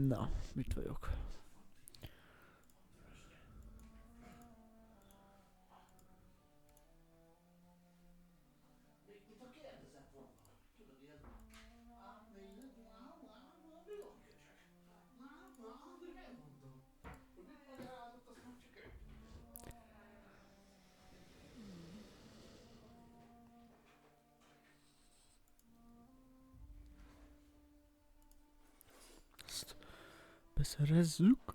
Na, mit vagyok? Ezt beszerezzük.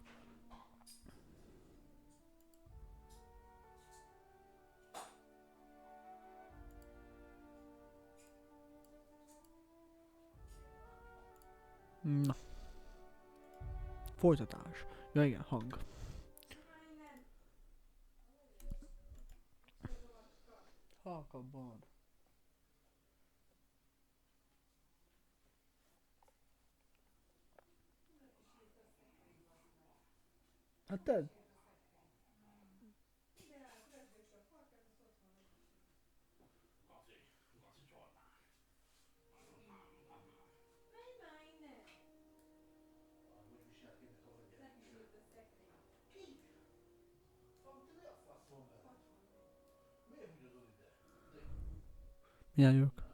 Na. Folytatás. Ja igen, hang. abban. Hát te... Milyen jók?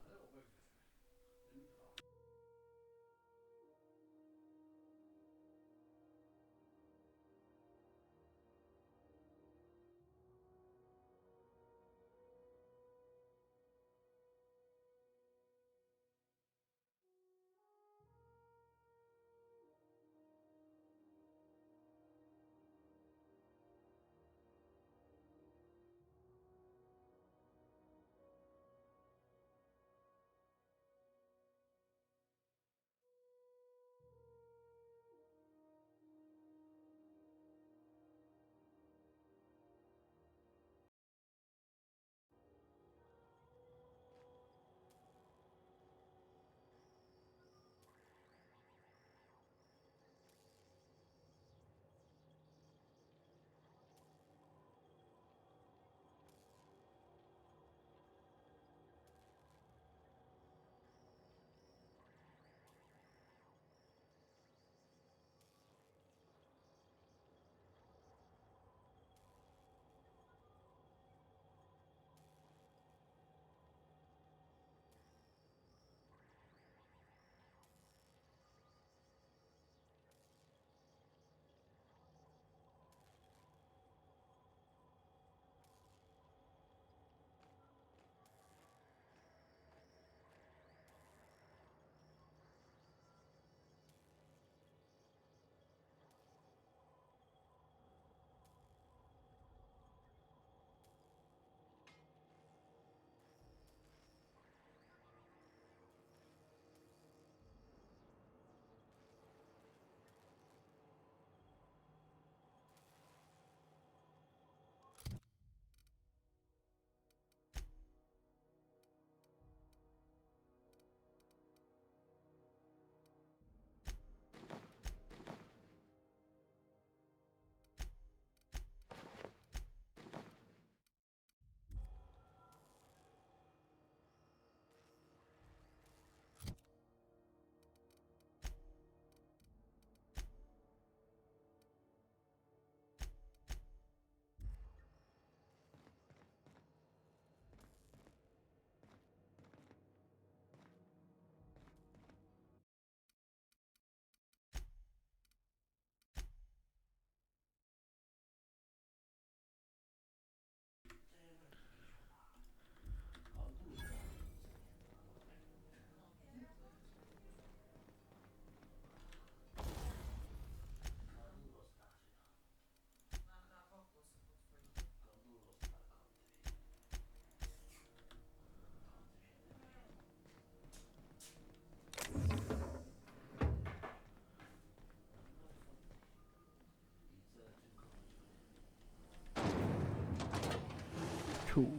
Hú.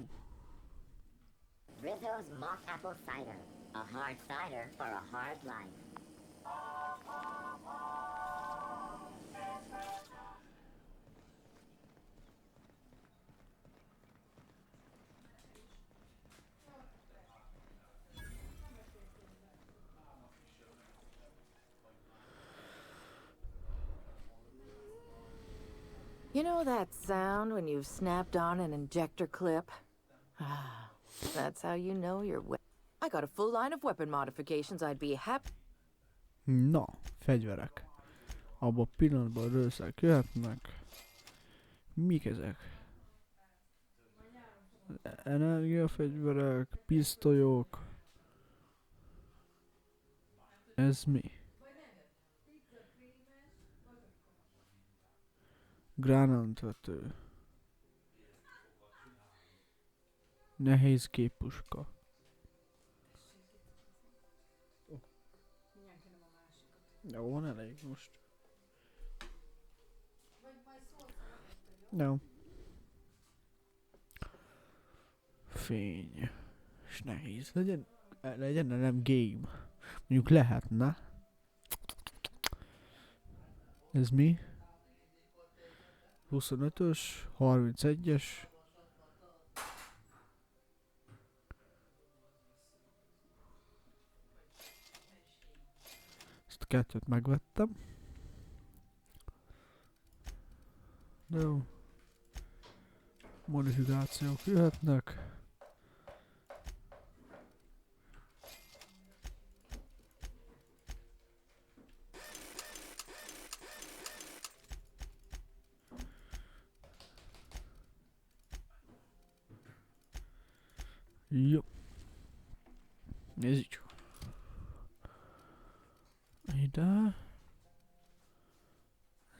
Rizzo's mock apple cider. A hard cider for a hard life. You know that sound when you've snapped on an injector clip? That's how you know you're I got a full line of weapon modifications I'd be happy. Na, fegyverek. Abba a pillanatban rőszek jöhetnek. Mik ezek? Energiafegyverek, pisztolyok. Ez mi? Gránátvető. Nehéz képpuska. Jó, van elég most. Jó. fény. És nehéz. Legyen nem game. Mondjuk lehetne. Ez mi? 25-ös, 31-es. Ezt a kettőt megvettem. Jó. Modifikációk jöhetnek. Jó. Nézzük. Ide.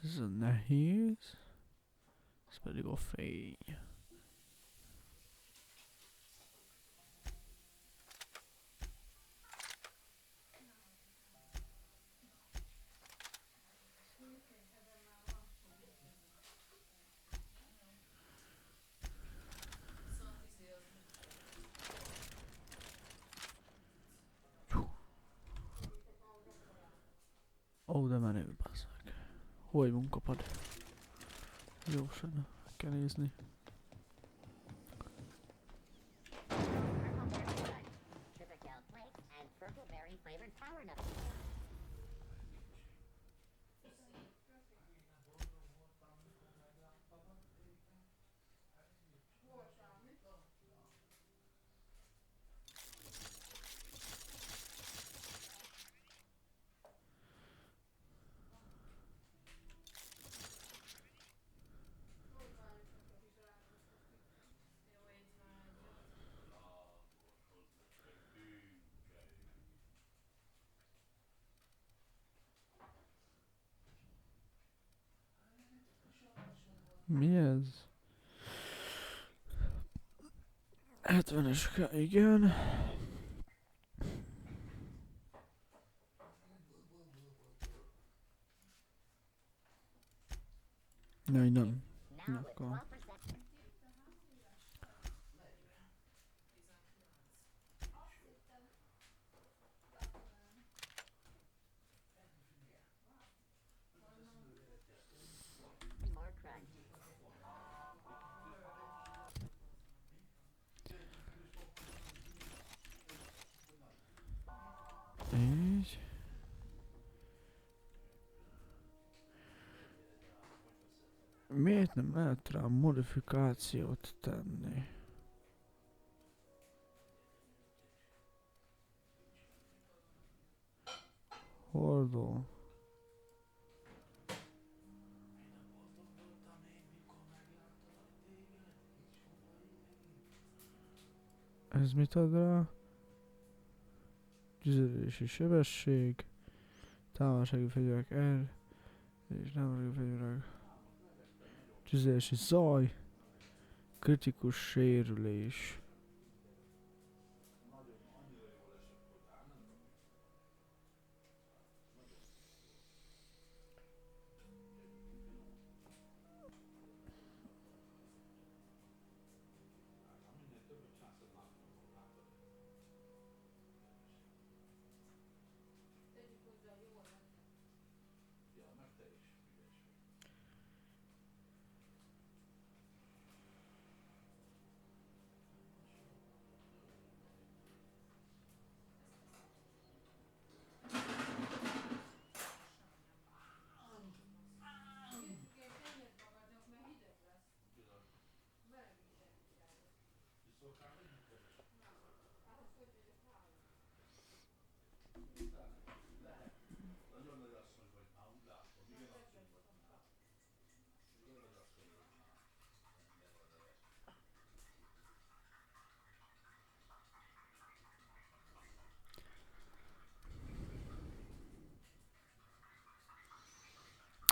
Ez a nehéz. Ez pedig a fény. Ó, de menő, bazzák. Hol munkapad? Jó, sem kell nézni. Sugar flakes and purple berry flavored power nuts. Mi ez? 70-es, igen. Nem, nem. Now with Akkor. 12%. More crunch. Így. Miért nem lehet rá modifikációt tenni? Hordó. Ez mit ad rá? Tüzelési sebesség. Távolsági fegyverek R. És távolsági fegyverek. Tüzelési zaj. Kritikus sérülés.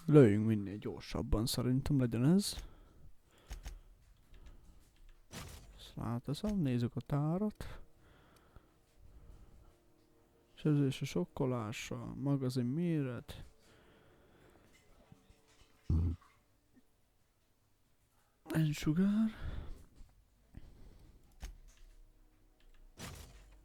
Lőjünk minél gyorsabban, szerintem legyen ez. Ezt ráteszem, nézzük a tárat. Sebzés a sokkolása, magazin méret. Ensugár.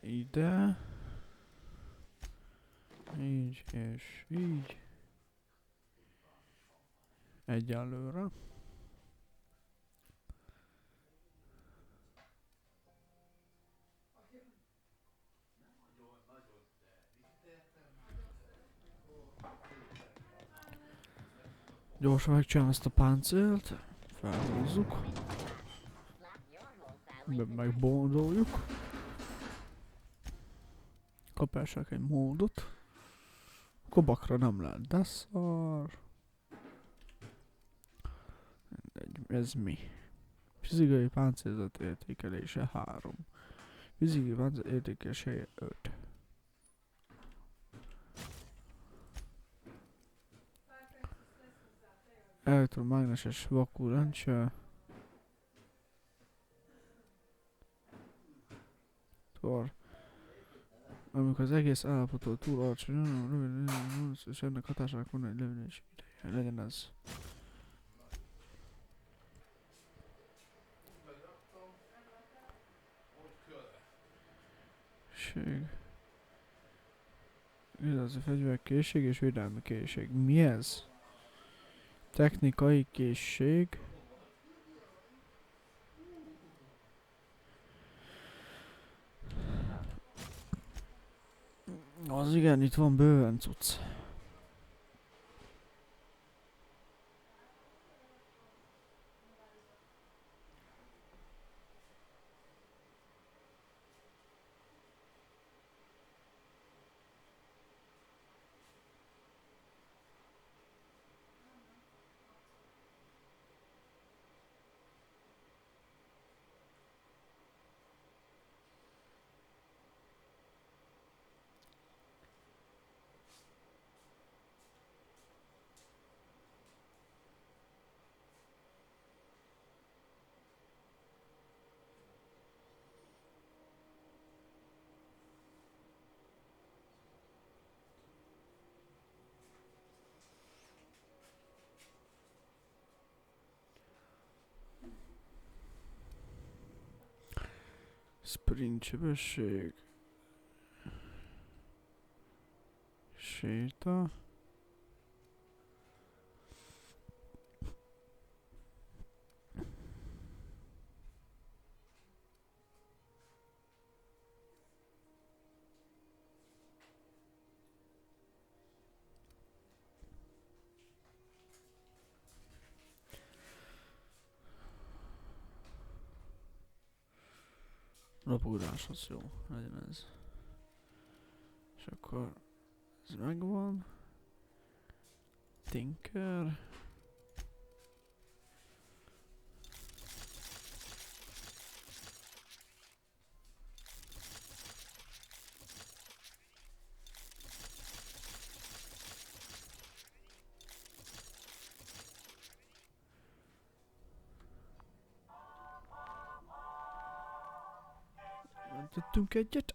Ide. Így és így. Egyelőre. Gyorsan megcsinálom ezt a páncélt. Felhúzzuk. Megbondoljuk. Kapássak egy módot. Kobakra nem lehet, de szar. Ez mi? Fizikai páncélzat értékelése 3. Fizikai páncél értékelése 5. Elektromágneses vakulencse. Amikor az egész állapotól túl alacsony, és ennek hatásának van egy levélési ideje. Legyen ez. Ez a fegyverkészség és védelmi készség. Mi ez? Technikai készség. Az igen, itt van bőven cucc. Sprint sebesség. Séta. Lapulás az jó, legyen ez. És akkor ez megvan. Tinker. Tettünk egyet.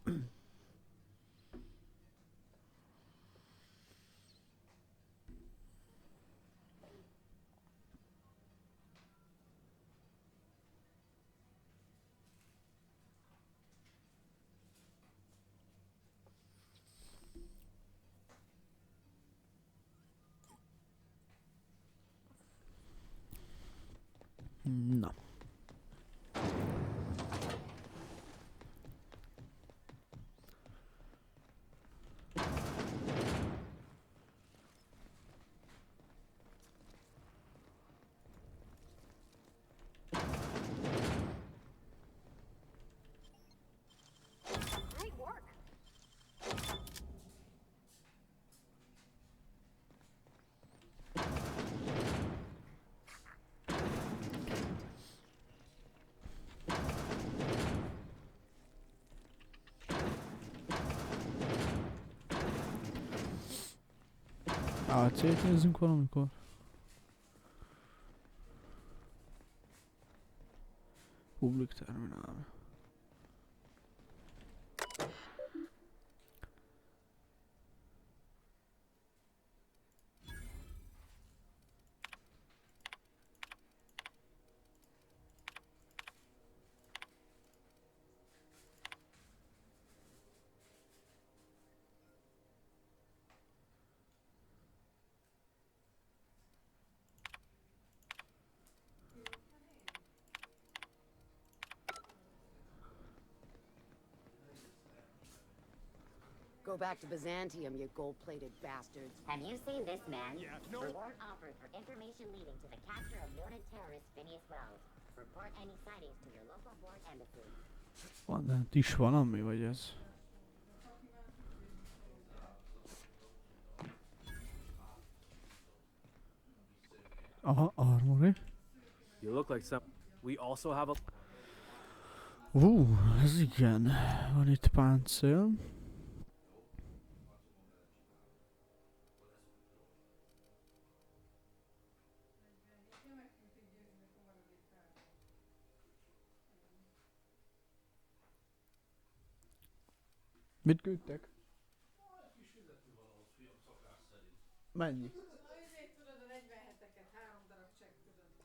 Na. Great work. AC-t nézzünk valamikor. Public terminál. Go back to Byzantium, you gold-plated bastards. Have you seen this man? Yeah, no. Reward offered for information leading to the capture of noted terrorist Phineas Wells. Report any sightings to your local foreign embassy. Van, is valami, vagy ez? Aha, armory. You look like some. We also have a. Ez igen. Van itt páncél. Mit küldtek? Mennyi?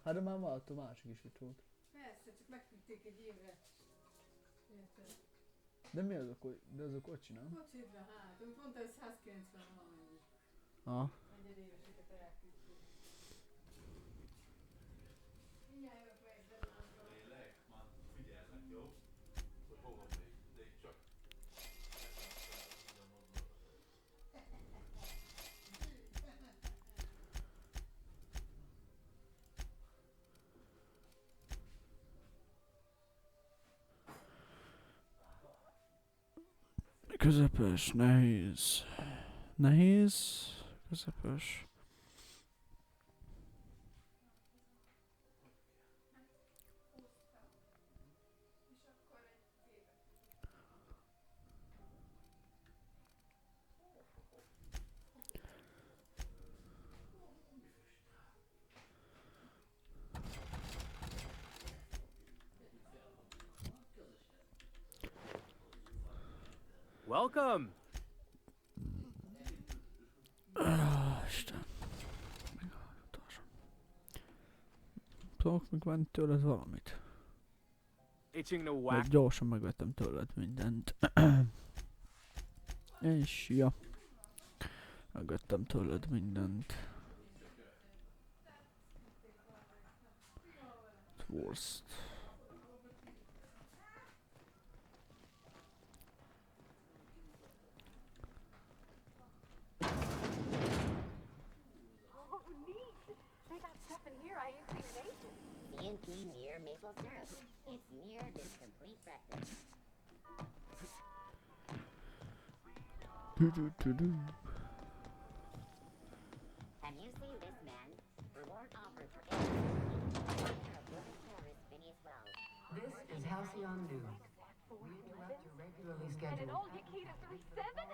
Hát de már volt, a másik is itt volt. Persze, csak megküldték egy évre. Érted? De mi az a de az a kocsi, nem? Kocsidra, hát, úgy mondta, hogy 190 valamennyi. Ah. Egyedéveseket elküldték. Mindjárt jövök meg, de Közepes, nehéz. Nehéz, közepes. Welcome. Isten. Tudok még venni tőled valamit. Itching to Mert whack. gyorsan megvettem tőled mindent. És ja. Megvettem tőled mindent. Worst. Oh, neat. They got stuff in here I ain't seen in ages. C&P near maple syrup. It's near this complete breakfast. Du-du-du-du. Have you seen this man? Reward offered for any terrorist Phineas Wells. This is Halcyon News. We interrupt your regularly And an scheduled. old Yakita 37?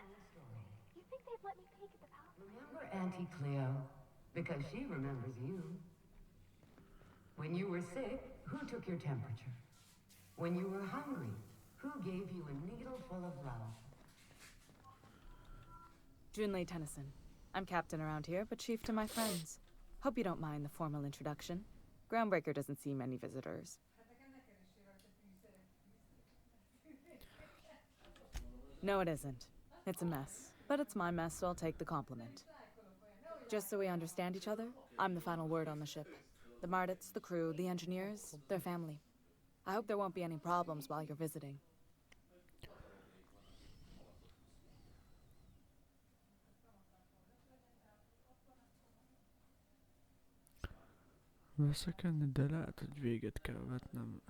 You think they'd let me peek at the palace? Remember Auntie Cleo? Because she remembers you. When you were sick, who took your temperature? When you were hungry, who gave you a needle full of love? Junlei Tennyson. I'm captain around here, but chief to my friends. Hope you don't mind the formal introduction. Groundbreaker doesn't see many visitors. No, it isn't. It's a mess. But it's my mess, so I'll take the compliment. Just so we understand each other, I'm the final word on the ship. The Mardits, the crew, the engineers, their family. I hope there won't be any problems while you're visiting. Veszekedni, de lehet, hogy véget kell vetnem.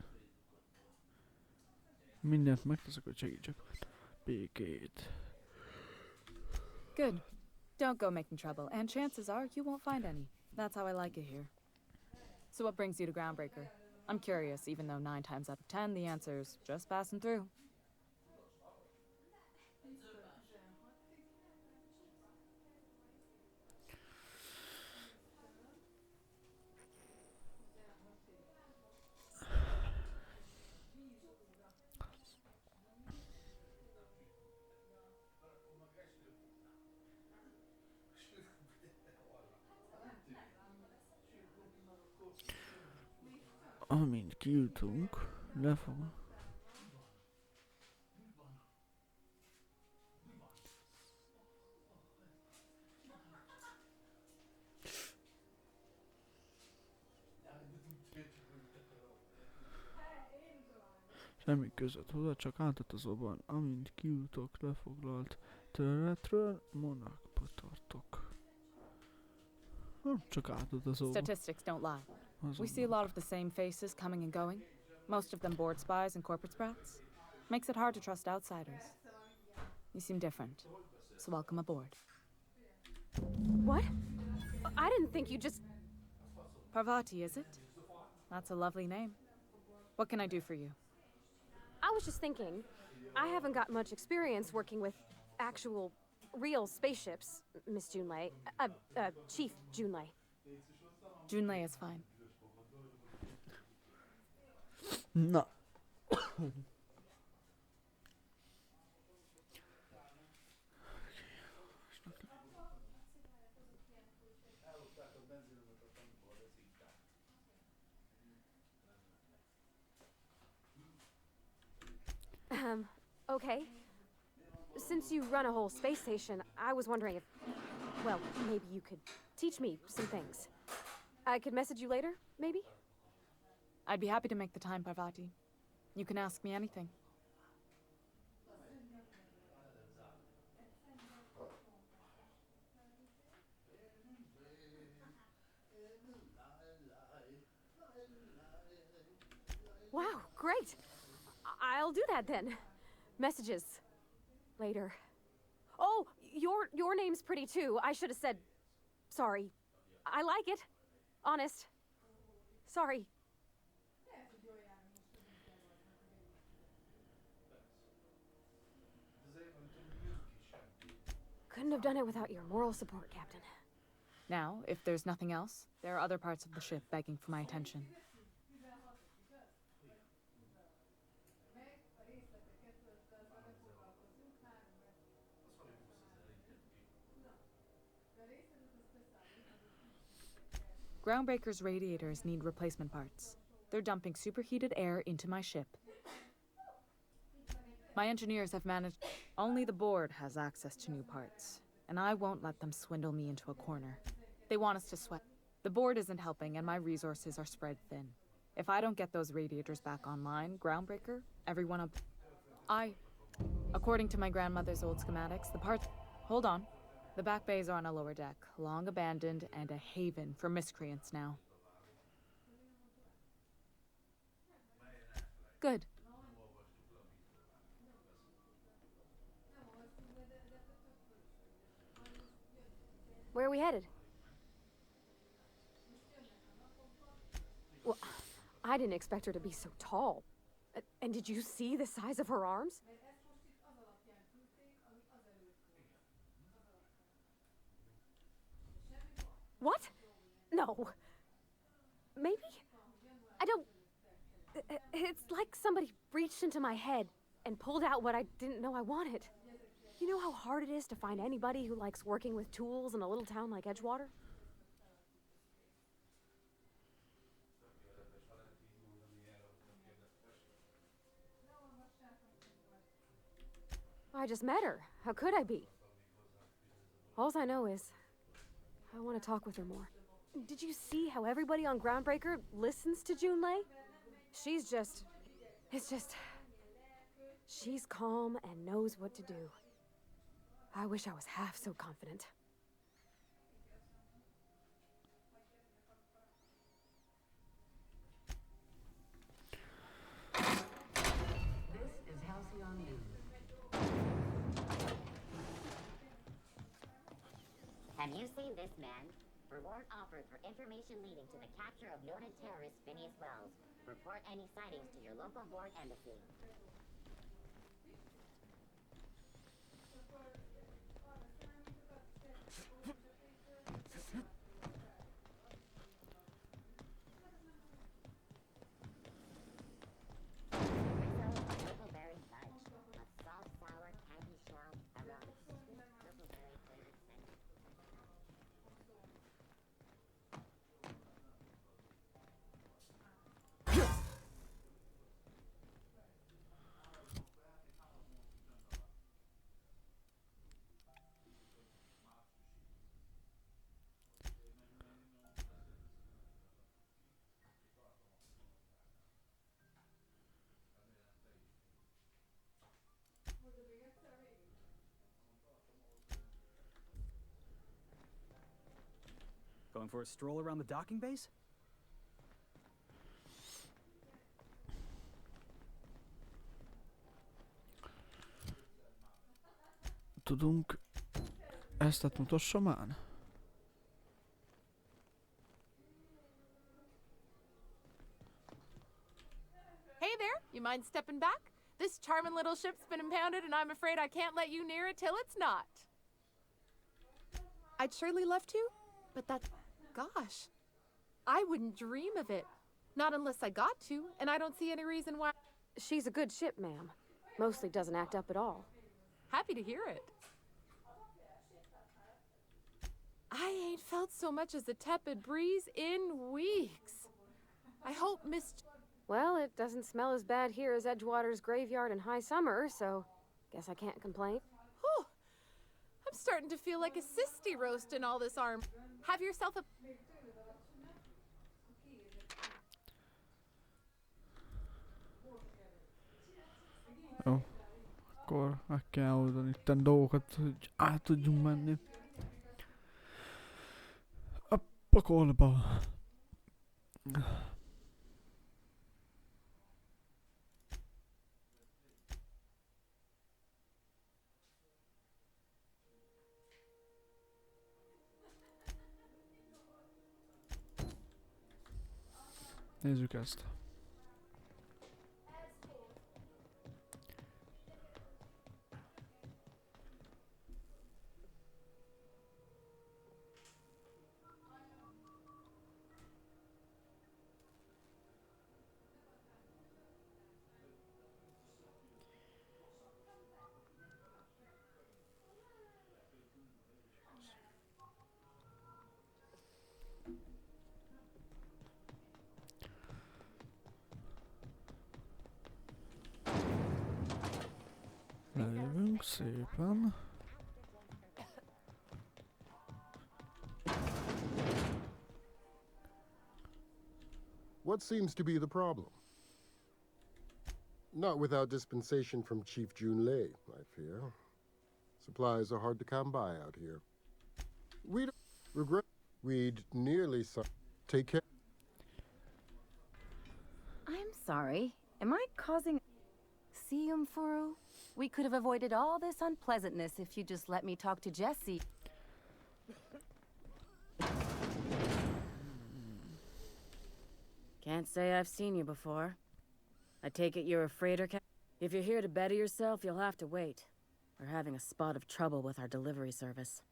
Mindent megteszek, hogy segítsek. Békét. Good. Don't go making trouble, and chances are you won't find any. That's how I like it here. So what brings you to Groundbreaker? I'm curious, even though 9 times out of 10 the answer's just passing through. Amint kijutunk, lefog. Semmi között hozzá, csak átutazóban, amint kijutok, lefoglalt területről, Monakba tartok. Csak átutazóban. Statistics don't lie. We see a lot of the same faces coming and going, most of them board spies and corporate sprats. Makes it hard to trust outsiders. You seem different, so welcome aboard. What? I didn't think you just... Parvati, is it? That's a lovely name. What can I do for you? I was just thinking, I haven't got much experience working with actual, real spaceships, Miss Junlei. Chief Junlei. Junlei is fine. Na. Okay. Since you run a whole space station, I was wondering if, well, maybe you could teach me some things. I could message you later, maybe? I'd be happy to make the time, Parvati. You can ask me anything. Wow, great! I'll do that then. Messages. Later. Oh, your name's pretty too. I should have said sorry. I like it. Honest. Sorry. Couldn't have done it without your moral support, Captain. Now, if there's nothing else, there are other parts of the ship begging for my attention. Groundbreaker's radiators need replacement parts. They're dumping superheated air into my ship. My engineers have managed. Only the board has access to new parts, and I won't let them swindle me into a corner. They want us to sweat. The board isn't helping, and my resources are spread thin. If I don't get those radiators back online, Groundbreaker, everyone up. According to my grandmother's old schematics, the parts. Hold on. The back bays are on a lower deck, long abandoned and a haven for miscreants now. Good. Where are we headed? Well, I didn't expect her to be so tall. And did you see the size of her arms? What? No. Maybe? I don't... It's like somebody reached into my head and pulled out what I didn't know I wanted. You know how hard it is to find anybody who likes working with tools in a little town like Edgewater? I just met her. How could I be? Alls I know is I want to talk with her more. Did you see how everybody on Groundbreaker listens to Junlei? She's just... It's just... She's calm and knows what to do. I wish I was half so confident. This is Halcyon News. Have you seen this man? Reward offered for information leading to the capture of noted terrorist Phineas Wells. Report any sightings to your local board embassy. Purple-berry fudge. A soft, sour candy shell aroma. Purple-berry flavored scent. Going for a stroll around the docking base? Tudunk ezt mutassa már? Hey there, you mind stepping back? This charming little ship's been impounded and I'm afraid I can't let you near it till it's not. I'd surely love to, but gosh, I wouldn't dream of it. Not unless I got to, and I don't see any reason why. She's a good ship, ma'am. Mostly doesn't act up at all. Happy to hear it. I ain't felt so much as a tepid breeze in weeks. I hope Miss... Well, it doesn't smell as bad here as Edgewater's graveyard in high summer, so guess I can't complain. Whew. I'm starting to feel like a sisty roast in all this arm. Have yourself a... Jó. Akkor meg kell oldani itten dolgokat, hogy át tudjunk menni. A pakolba. Nézzük ezt. szépen. What seems to be the problem? Not without dispensation from Chief Junlei, I fear. Supplies are hard to come by out here. We'd regret we'd nearly take care. I'm sorry. Am I causing... See, Furu? We could have avoided all this unpleasantness if you just let me talk to Jesse. Can't say I've seen you before. I take it you're a freighter ca- If you're here to better yourself, you'll have to wait. We're having a spot of trouble with our delivery service.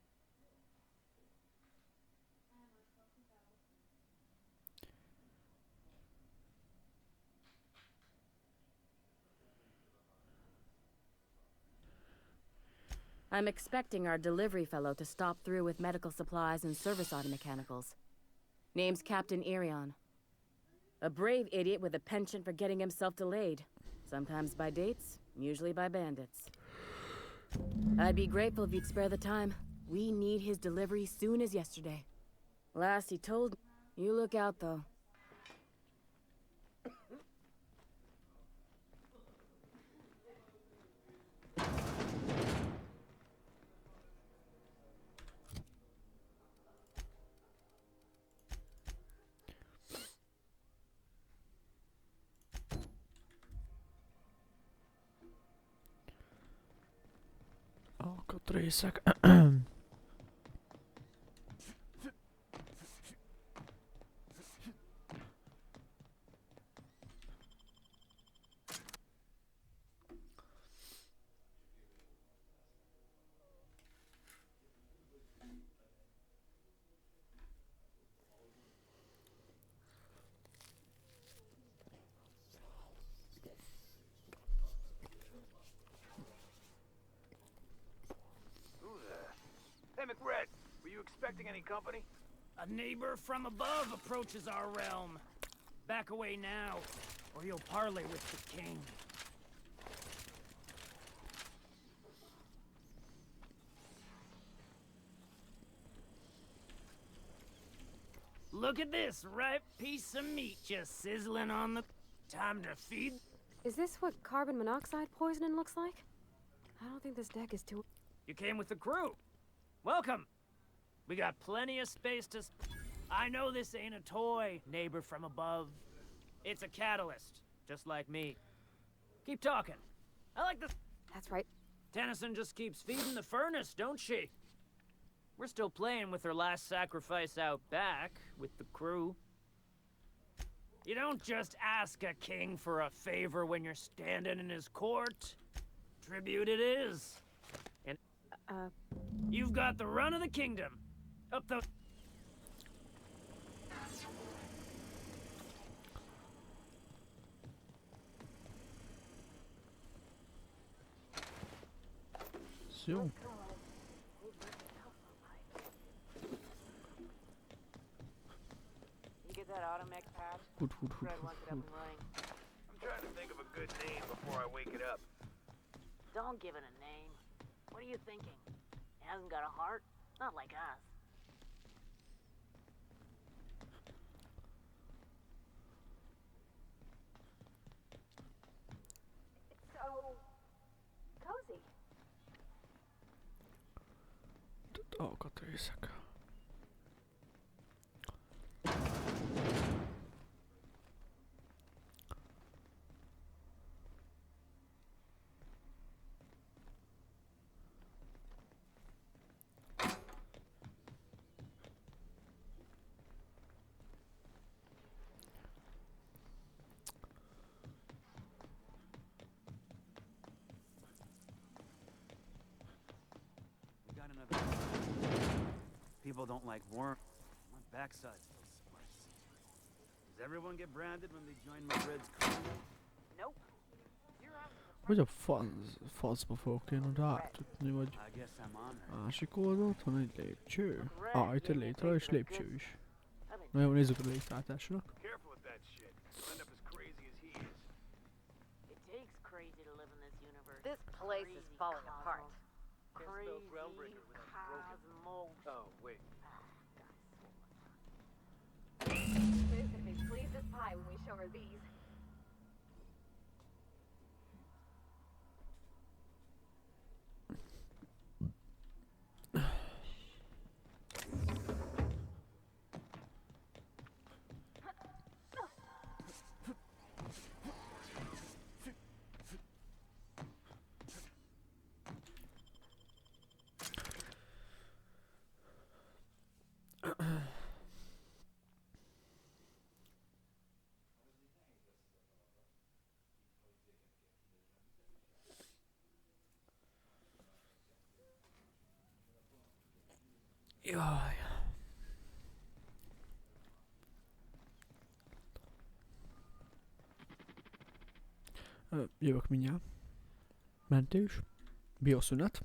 I'm expecting our delivery fellow to stop through with medical supplies and service auto mechanicals. Name's Captain Irion. A brave idiot with a penchant for getting himself delayed. Sometimes by dates, usually by bandits. I'd be grateful if you'd spare the time. We need his delivery soon as yesterday. Last he told me. You look out, though. Alkatrészek. Hey, McRed, were you expecting any company? A neighbor from above approaches our realm. Back away now, or you'll parley with the king. Look at this ripe piece of meat just sizzling on the... Time to feed... Is this what carbon monoxide poisoning looks like? I don't think this deck is too... You came with the crew. Welcome. We got plenty of space to... I know this ain't a toy, neighbor from above. It's a catalyst, just like me. Keep talking. I like the... That's right. Tennyson just keeps feeding the furnace, don't she? We're still playing with her last sacrifice out back, with the crew. You don't just ask a king for a favor when you're standing in his court. Tribute it is. And, you've got the run of the kingdom. Up the... So. That automech pad? Good. Fred wants it up and running. I'm trying to think of a good name before I wake it up. Don't give it a name. What are you thinking? It hasn't got a heart? Not like us. It's so... cozy. Alkatrészek. We got another... People don't like worm. My backside's so spicy. Does everyone get branded when they join my Red's crew? Nope. Hogy a faszba fogok én oda átjutni, vagy I guess I'm on her. másik oldalt van egy lépcső? Itt egy létre és lépcső is. Na jó, nézzük a létrátásnak. Careful with that shit. You'll end up as crazy as he is. It takes crazy. crazy to live in this universe. This place is falling apart. Crazy cosmos. Oh, wait. Liz gonna be pleased as pie when we show her these. Jaj. Jövök mindjárt. Mentés. Bioszünet.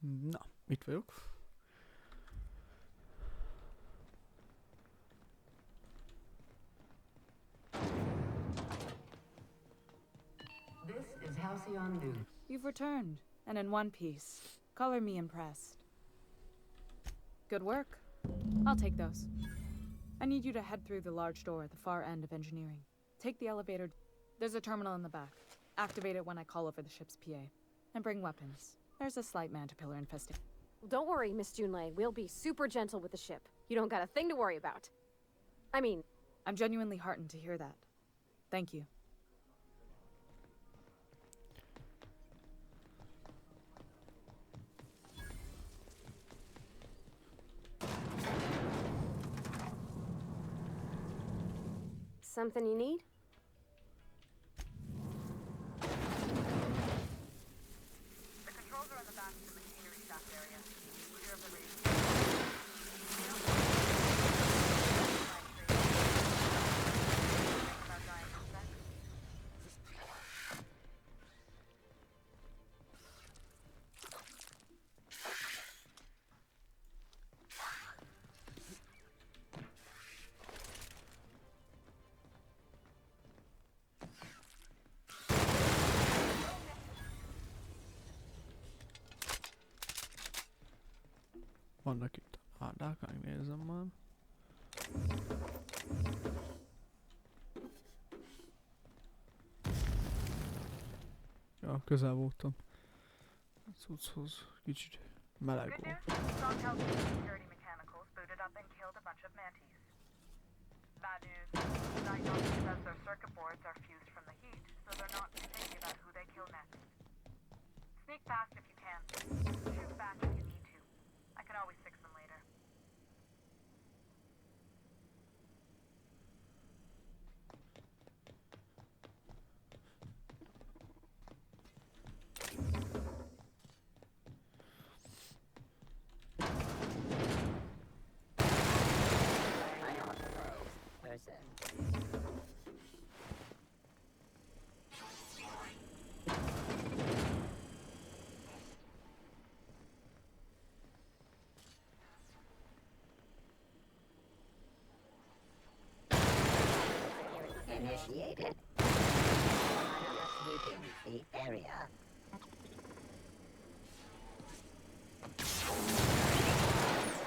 Na, itt vagyok. This is Halcyon News. You've returned, and in one piece. Color me impressed. Good work. I'll take those. I need you to head through the large door at the far end of engineering. Take the elevator. There's a terminal in the back. Activate it when I call over the ship's PA. And bring weapons. There's a slight mantipillar infestation. Don't worry, Miss Junlei. We'll be super gentle with the ship. You don't got a thing to worry about. I mean... I'm genuinely heartened to hear that. Thank you. Something you need? The controls are in the back of the machinery shaft area. Clear of the radio. About dying insects. Vannak itt a ládák, megnézem már. Ja, közel voltam. A cucchoz kicsit meleg Good volt. news, Strong Health security mechanicals booted up and killed a bunch of mantis. Bad news, diagnostic says their circuit boards are fused from the heat, so they're not thinking about who they kill next. Sneak past if you can. Shoot back if you need to. I can always fix them later. Initiated. Sweeping the area.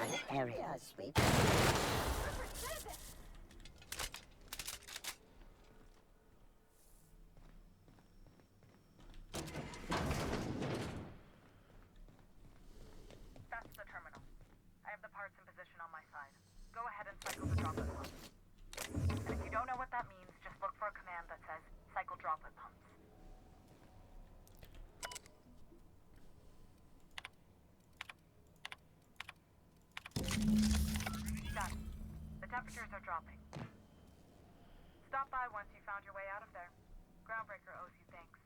An area sweep. That's the terminal. I have the parts in position on my side. Go ahead and cycle the droplet pump. And if you don't know what that means, just look for a command that says cycle droplet pumps. Done. The temperatures are dropping. Stop by once you found your way out of there. Groundbreaker owes you thanks.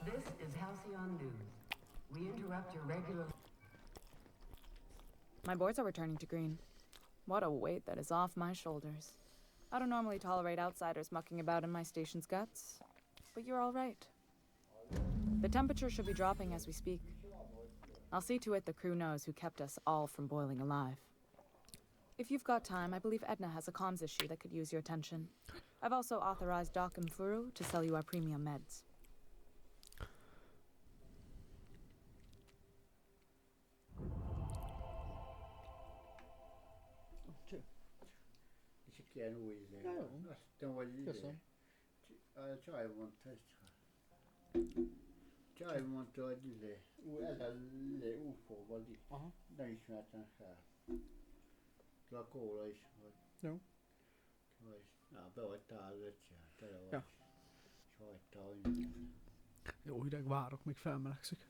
This is Halcyon News. We interrupt your regular... My boards are returning to green. What a weight that is off my shoulders. I don't normally tolerate outsiders mucking about in my station's guts, but you're all right. The temperature should be dropping as we speak. I'll see to it the crew knows who kept us all from boiling alive. If you've got time, I believe Edna has a comms issue that could use your attention. I've also authorized Doc and Furu to sell you our premium meds. Ilyen új izé. Azt hittem, hogy izé. Köszönöm. A csaj mondta, ezt Csaj mondta, hogy ez a UFO van itt. Aha. Nem ismertem fel. A kóla is vagy. Jó. Be vagytál öccse, tele vagy. Ja. És hagyta, hogy Jó hideg, várok, még felmelegszik.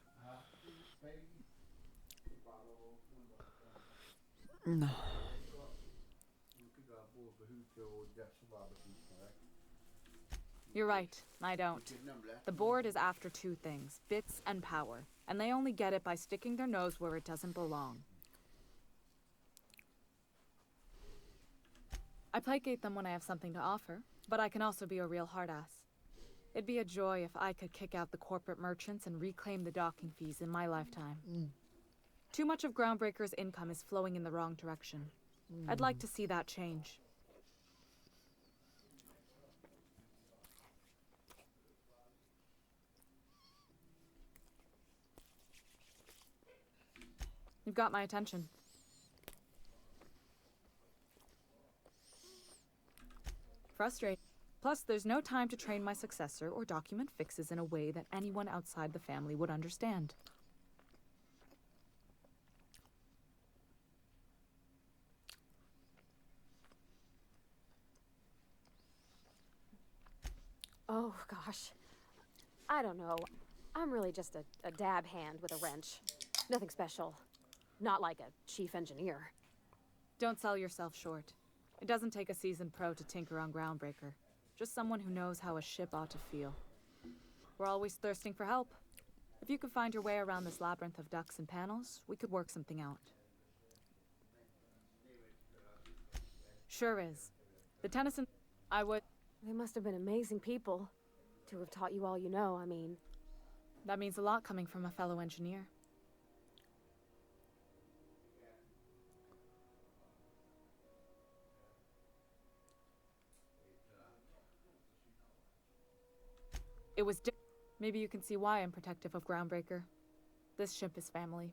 Na. You're right, I don't. The board is after two things, bits and power, and they only get it by sticking their nose where it doesn't belong. I placate them when I have something to offer, but I can also be a real hard-ass. It'd be a joy if I could kick out the corporate merchants and reclaim the docking fees in my lifetime. Too much of Groundbreaker's income is flowing in the wrong direction. I'd like to see that change. You've got my attention. Frustrating. Plus, there's no time to train my successor or document fixes in a way that anyone outside the family would understand. Oh, gosh. I don't know. I'm really just a dab hand with a wrench. Nothing special. Not like a chief engineer. Don't sell yourself short. It doesn't take a seasoned pro to tinker on Groundbreaker. Just someone who knows how a ship ought to feel. We're always thirsting for help. If you could find your way around this labyrinth of ducts and panels, we could work something out. Sure is. The Tennyson... I would... They must have been amazing people to have taught you all you know, I mean. That means a lot coming from a fellow engineer. It was maybe you can see why I'm protective of Groundbreaker. This ship is family.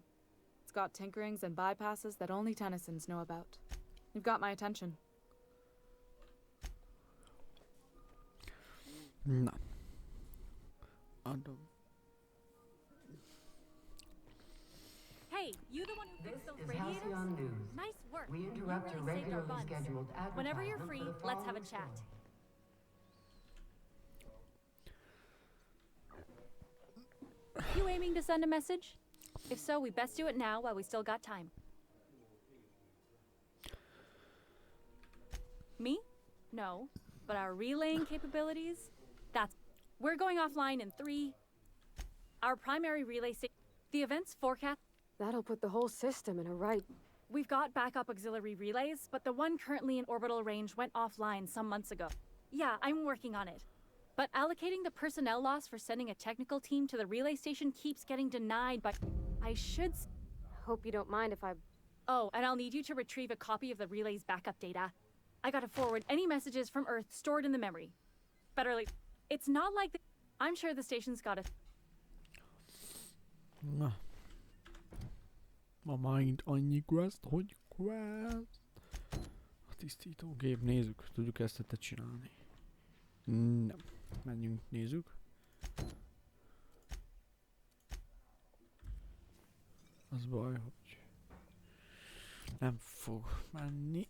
It's got tinkerings and bypasses that only Tennysons know about. You've got my attention. Na. Adom. Hey, you the one who fixed those This is radiators? Halcyon News. Nice work. We You interrupt your really saved our regularly buns. scheduled advertisement. Whenever you're free, for the let's have a following chat. story. You aiming to send a message? If so, we best do it now while we still got time. Me? No. But our relaying capabilities? That's... We're going offline in 3... Our primary relay station... The event's forecast... That'll put the whole system in a right... We've got backup auxiliary relays, but the one currently in orbital range went offline some months ago. Yeah, I'm working on it. But allocating the personnel loss for sending a technical team to the relay station keeps getting denied by... I should... Hope you don't mind if I... Oh, and I'll need you to retrieve a copy of the relay's backup data. I gotta forward any messages from Earth stored in the memory. Better late. It's not like... I'm sure the station's got a... Na. Ma mind annyi quest, hogy quest. A tisztítógép, nézzük, tudjuk ezt csinálni. Nem. Menjünk, nézzük. Az baj, hogy nem fog menni.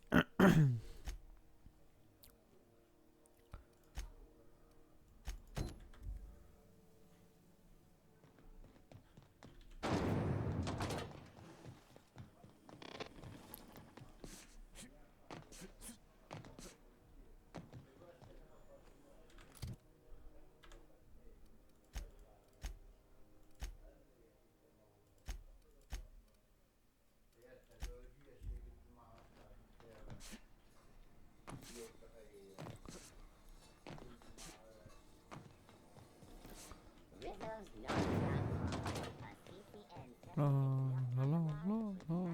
La, la, la, la, la.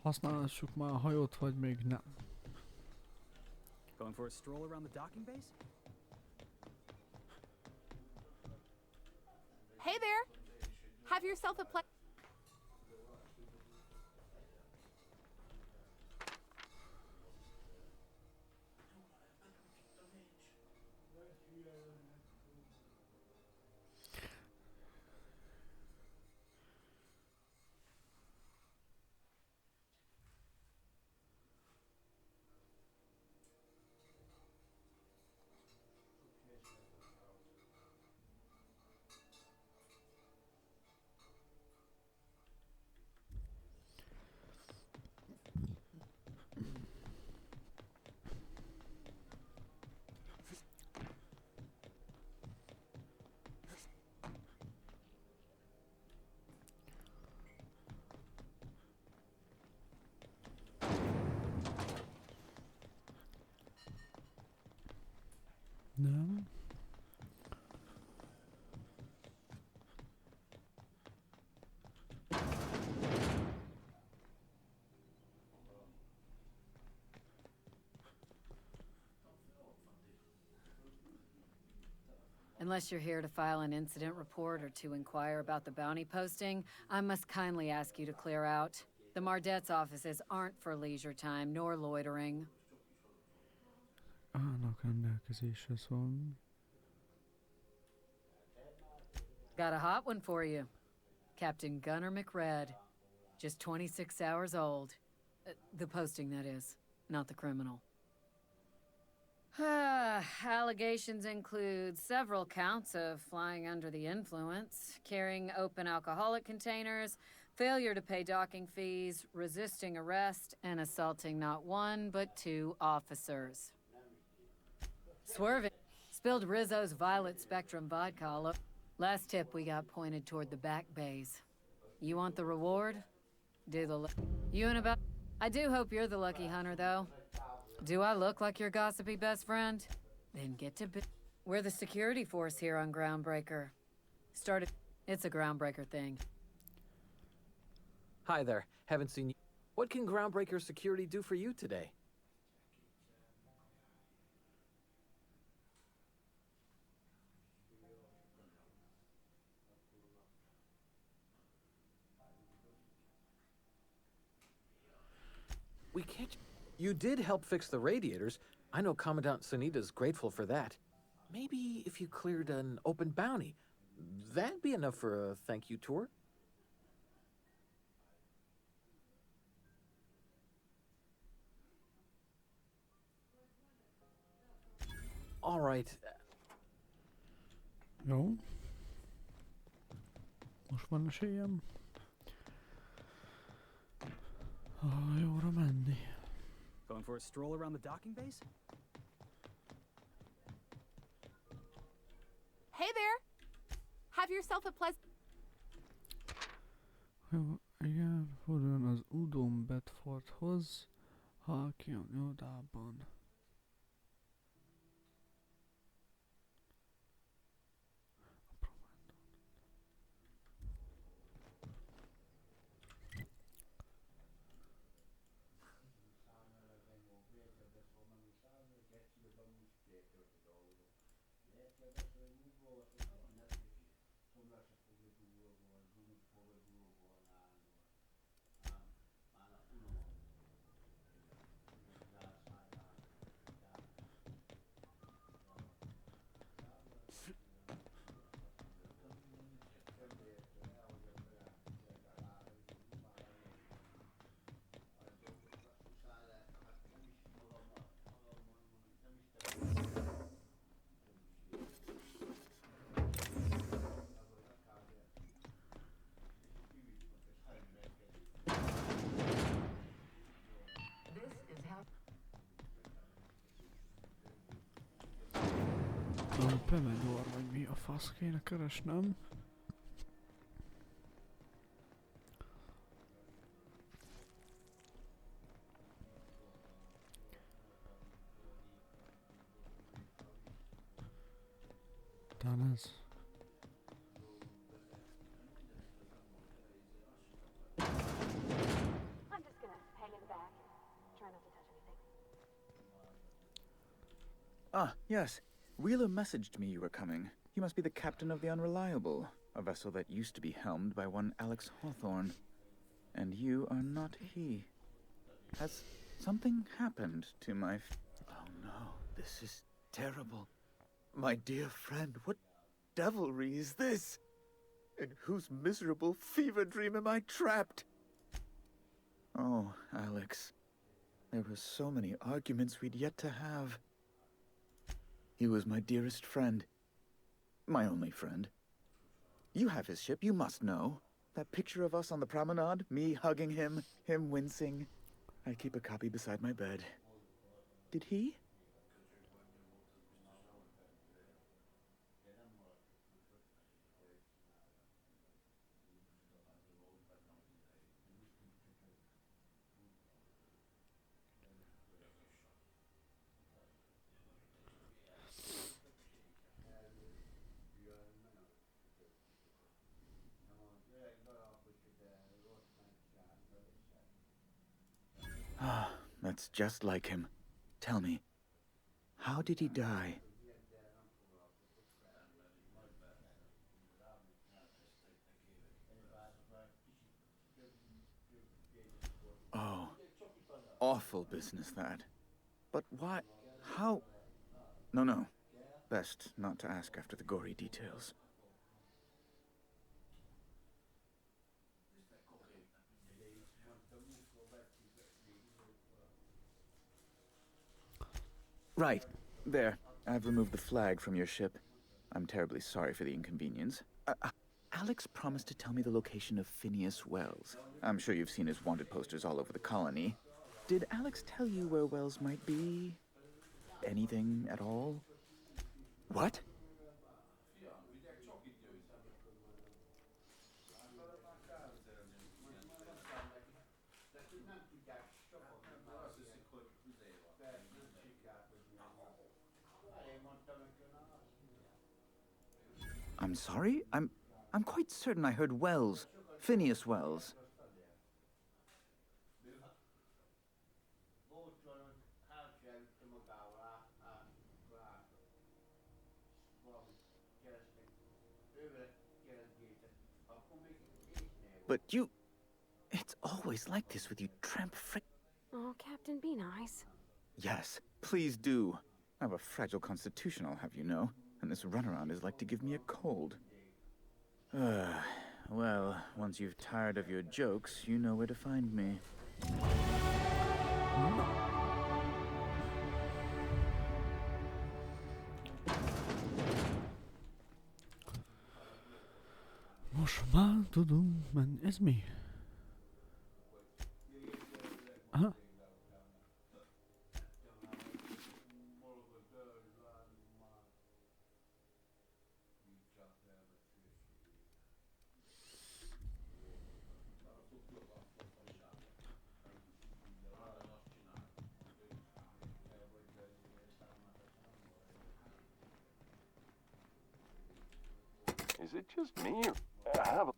Használhassuk már a hajót, vagy még nem. Going for a stroll around the docking base? Hey there! Have yourself a play. Nem. Unless you're here to file an incident report or to inquire about the bounty posting, I must kindly ask you to clear out. The Mardet's offices aren't for leisure time nor loitering. Állnak rendelkezésre szólni. Got a hot one for you. Captain Gunnar McRed. Just 26 hours old. The posting, that is, not the criminal. Allegations include several counts of flying under the influence, carrying open alcoholic containers, failure to pay docking fees, resisting arrest, and assaulting not one but 2 officers. Swerving. Spilled Rizzo's Violet Spectrum vodka. Last tip we got pointed toward the back bays. You want the reward? Do the you and about. I do hope you're the lucky hunter, though. Do I look like your gossipy best friend? Then get to bed. We're the security force here on Groundbreaker. Started. It's a Groundbreaker thing. Hi there. Haven't seen you. What can Groundbreaker security do for you today? We can't. You did help fix the radiators. I know Commandant Sunita's grateful for that. Maybe if you cleared an open bounty, that'd be enough for a thank you tour. All right. Jó. Most van esélyem a jóra menni. Going for a stroll around the docking base? Hey there! Have yourself a pleasant... Jó, igen, forduljon az Udon Bedfordhoz, ha ki a nyodában. Pemedor, vagy mi a fasz kéne keresnem. Talán ez. I'm just gonna hang in the back. Try not to touch anything. Ah, yes. Wheeler messaged me you were coming. He must be the captain of the Unreliable, a vessel that used to be helmed by one Alex Hawthorne. And you are not he. Has something happened to my Oh no, this is terrible. My dear friend, what devilry is this? In whose miserable fever dream am I trapped? Oh, Alex. There were so many arguments we'd yet to have. He was my dearest friend. My only friend. You have his ship, you must know. That picture of us on the promenade, me hugging him, him wincing. I keep a copy beside my bed. Did he? That's just like him. Tell me, how did he die? Oh, awful business that. But why? How? No. Best not to ask after the gory details. Right. There. I've removed the flag from your ship. I'm terribly sorry for the inconvenience. Alex promised to tell me the location of Phineas Wells. I'm sure you've seen his wanted posters all over the colony. Did Alex tell you where Wells might be? Anything at all? What? I'm sorry? I'm quite certain I heard Wells. Phineas Wells. But you... It's always like this with you tramp frick... Oh, Captain, be nice. Yes, please do. I have a fragile constitution, I'll have you know, and this runaround is like to give me a cold. Well, once you've tired of your jokes, you know where to find me. مش ما تضم من اسمي. ها. Is it just me, or I have a...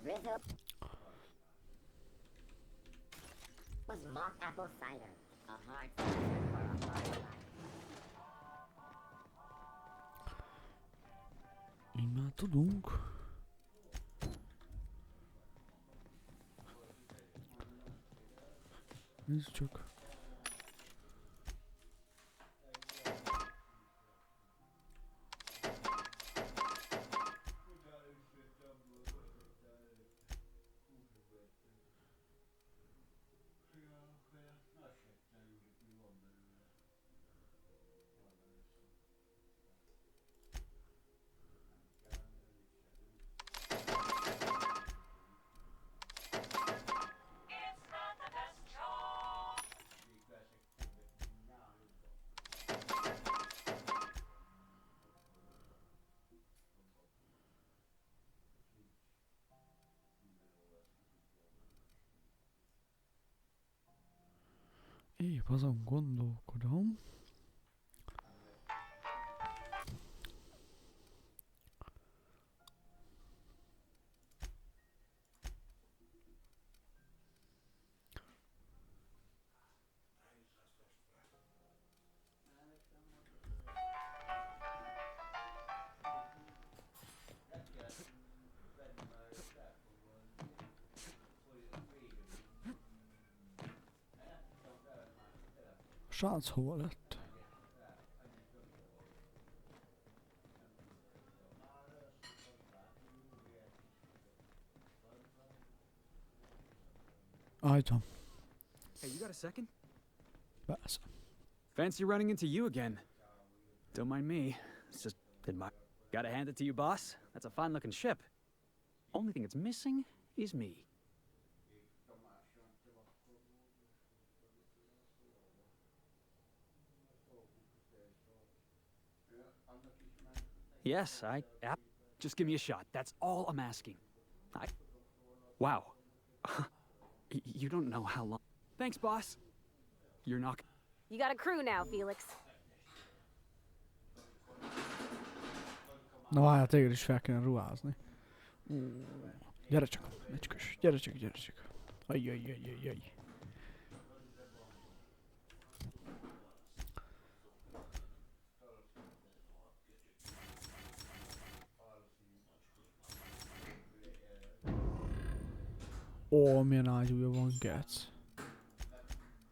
Rizzo was mock apple cider, a hard cider for a hard life. Ima tudunk. Nézzük csak. Épp azon gondolkodom. Srác hova lett? Állítom. Hey, you got a second? Persze. Fancy running into you again. Don't mind me. It's just gotta hand it to you, boss. That's a fine-looking ship. Only thing it's missing is me. Yes, just give me a shot. That's all I'm asking. Wow. You don't know how long. Thanks, boss. You're not. You got a crew now, Felix. Na várjál, téged is fel kéne ruházni. Gyere csak, mecskős, gyere csak, gyere csak. Ajjajjajjajjaj. Ó, milyen ágyúja van, gec.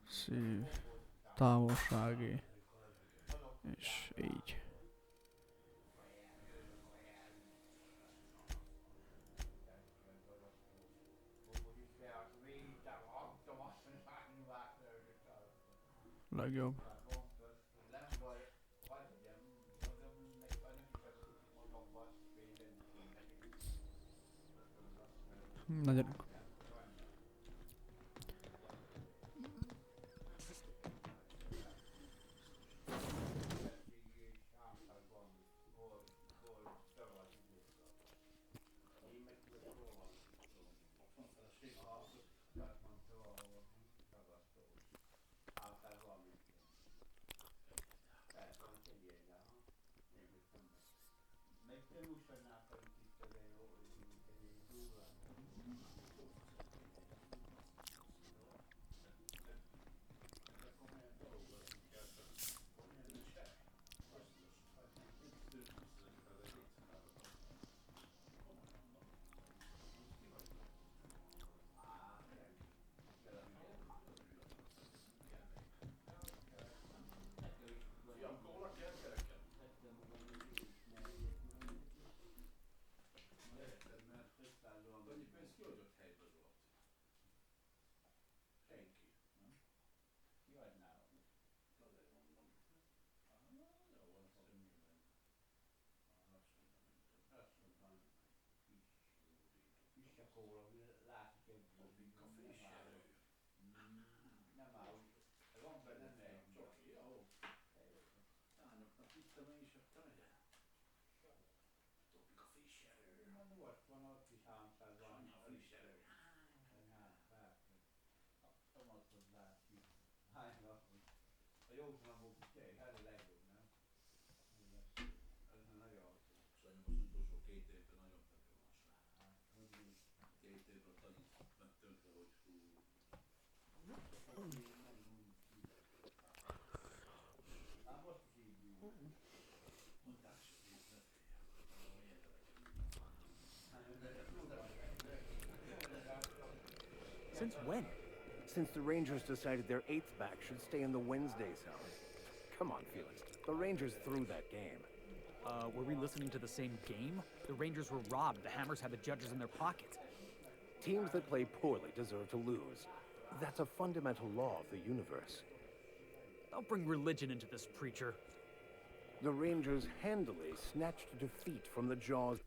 Szív. Távolsági. És így. Legjobb. Na gyerünk. Since when? Since the Rangers decided their 8th back should stay in the Wednesday zone. Come on, Felix. The Rangers threw that game. Were we listening to the same game? The Rangers were robbed. The Hammers had the judges in their pocket. Teams that play poorly deserve to lose. That's a fundamental law of the universe. Don't bring religion into this, preacher. The Rangers handily snatched defeat from the jaws.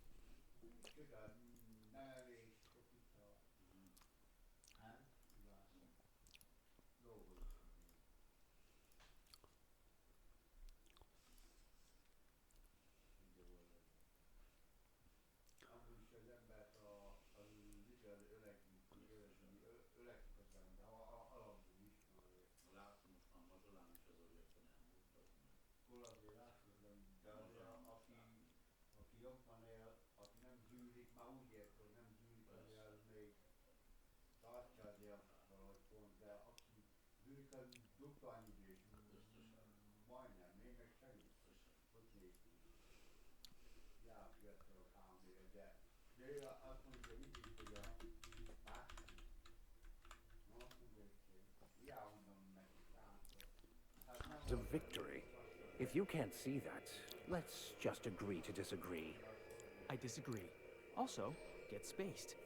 A victory. If you can't see that, let's just agree to disagree. I disagree. Also, get spaced.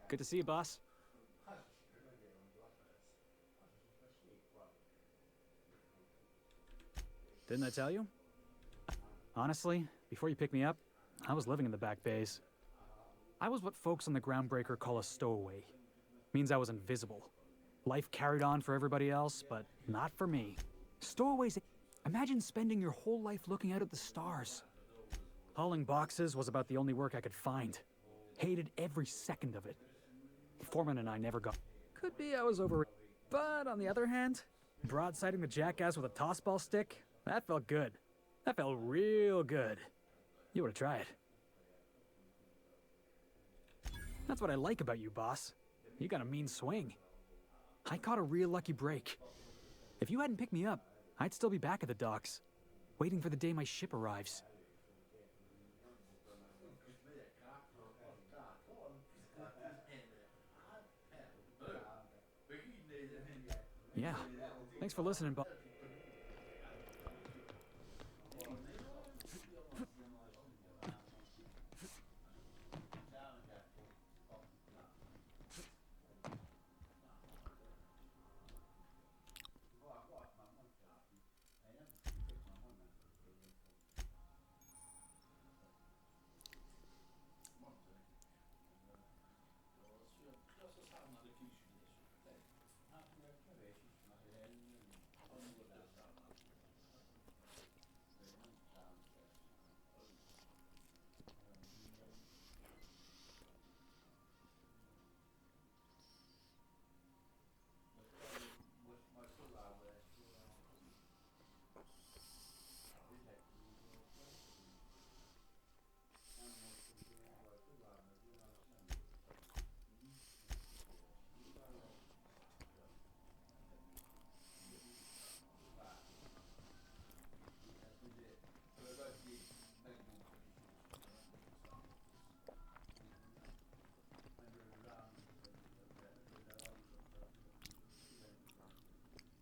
Good to see you, boss. Didn't I tell you? Honestly, before you picked me up, I was living in the back bays. I was what folks on the Groundbreaker call a stowaway. Means I was invisible. Life carried on for everybody else, but not for me. Stowaways, imagine spending your whole life looking out at the stars. Hauling boxes was about the only work I could find. Hated every second of it. Foreman and I never got... Could be I was over... But on the other hand, broadsiding the jackass with a tossball stick, that felt good. That felt real good. You ought to try it. That's what I like about you, boss. You got a mean swing. I caught a real lucky break. If you hadn't picked me up, I'd still be back at the docks, waiting for the day my ship arrives. Yeah, thanks for listening, boss.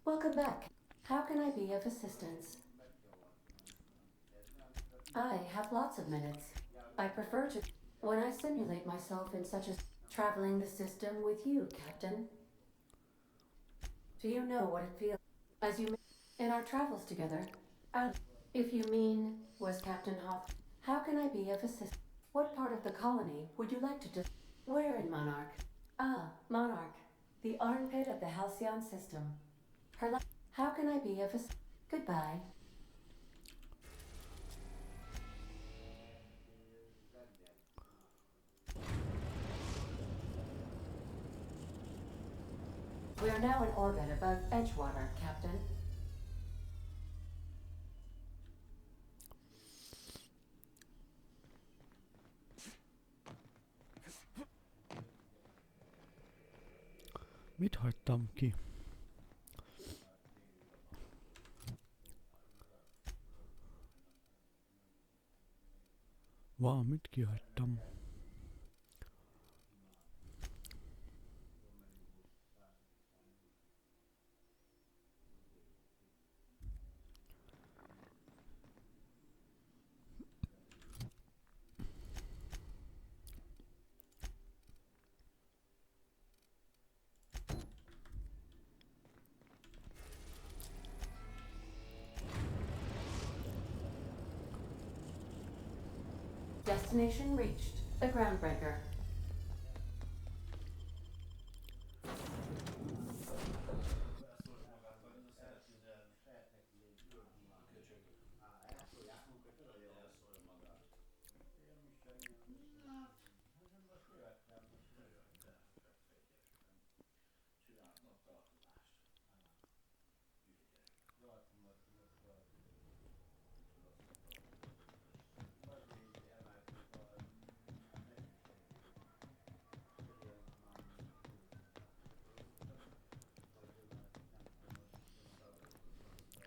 Welcome back. How can I be of assistance? I have lots of minutes. I prefer to when I simulate myself in such a traveling the system with you, Captain. Do you know what it feels as you in our travels together? If you mean, was Captain Hoff, how can I be of assistance? What part of the colony would you like to where in Monarch? Ah, Monarch, the armpit of the Halcyon system. How can I be of goodbye? We are now in orbit above Edgewater, Captain. Mit hagytam ki? Valamit kihagytam. Destination reached. The groundbreaker.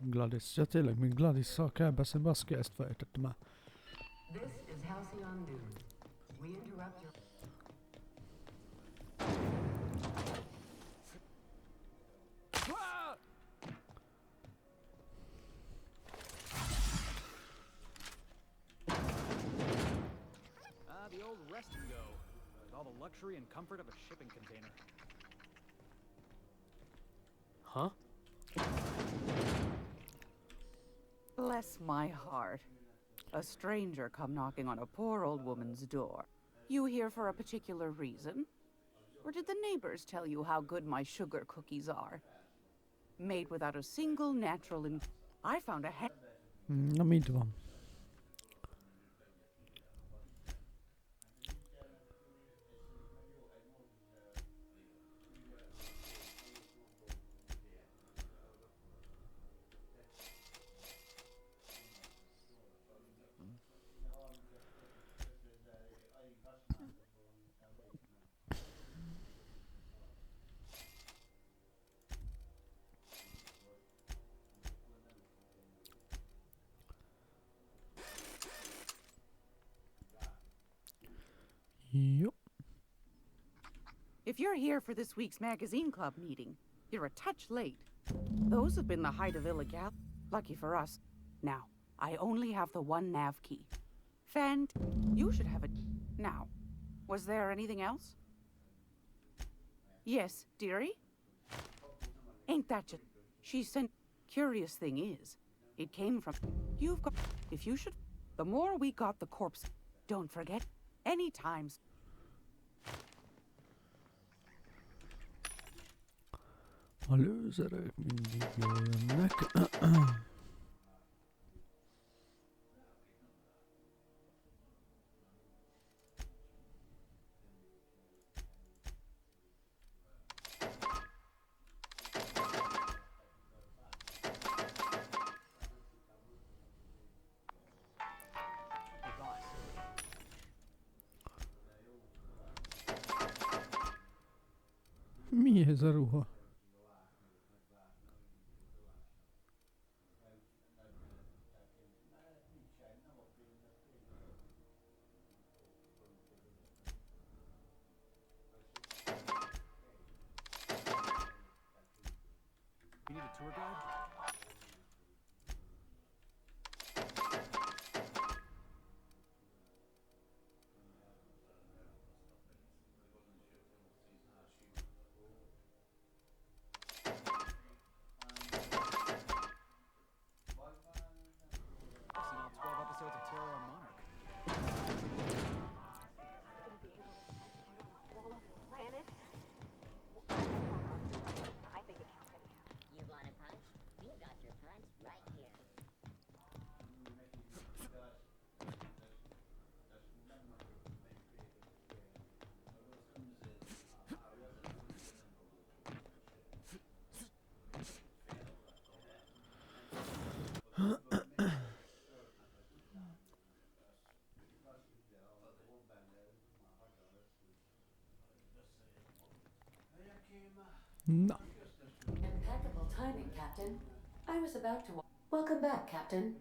Gladys, ja tényleg, mint Gladys-szal kell beszélni, baszki, ezt fejtettem már. This is Halcyon News. We interrupt your... The old rest and go, with all the luxury and comfort of a shipping container. Huh? Bless my heart. A stranger come knocking on a poor old woman's door. You here for a particular reason? Or did the neighbors tell you how good my sugar cookies are? Made without a single natural I found a Na, mit van? If you're here for this week's magazine club meeting, you're a touch late. Those have been the height of illegal. Lucky for us. Now, I only have the one nav key. You should have it now. Was there anything else? Yes, dearie? Ain't that just... She sent... Curious thing is, it came from... You've got... If you should... The more we got the corpse... Don't forget, any times... A lőzerek mindig jönnek. Mi ez a ruha? You need a tour guide? I've seen all 12 episodes of Terror on Monarch. You want a punch? We got your punch right here. No. Impeccable timing, Captain. I was about to... Welcome back, Captain.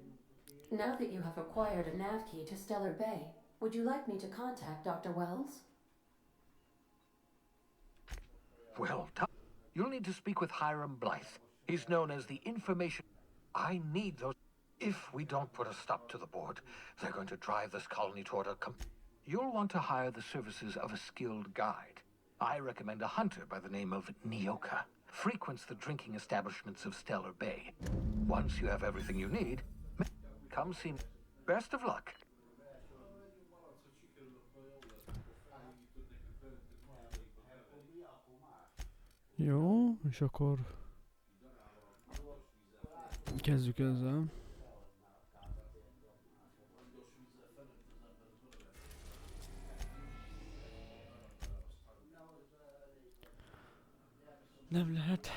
Now that you have acquired a nav key to Stellar Bay, would you like me to contact Dr. Wells? Well done. You'll need to speak with Hiram Blythe. He's known as the information... I need those... If we don't put a stop to the board, they're going to drive this colony toward a... You'll want to hire the services of a skilled guide. I recommend a hunter by the name of Nyoka. Frequents the drinking establishments of Stellar Bay. Once you have everything you need, come see me. Best of luck. Jó, és akkor kezdjük ezzel. Nem lehet.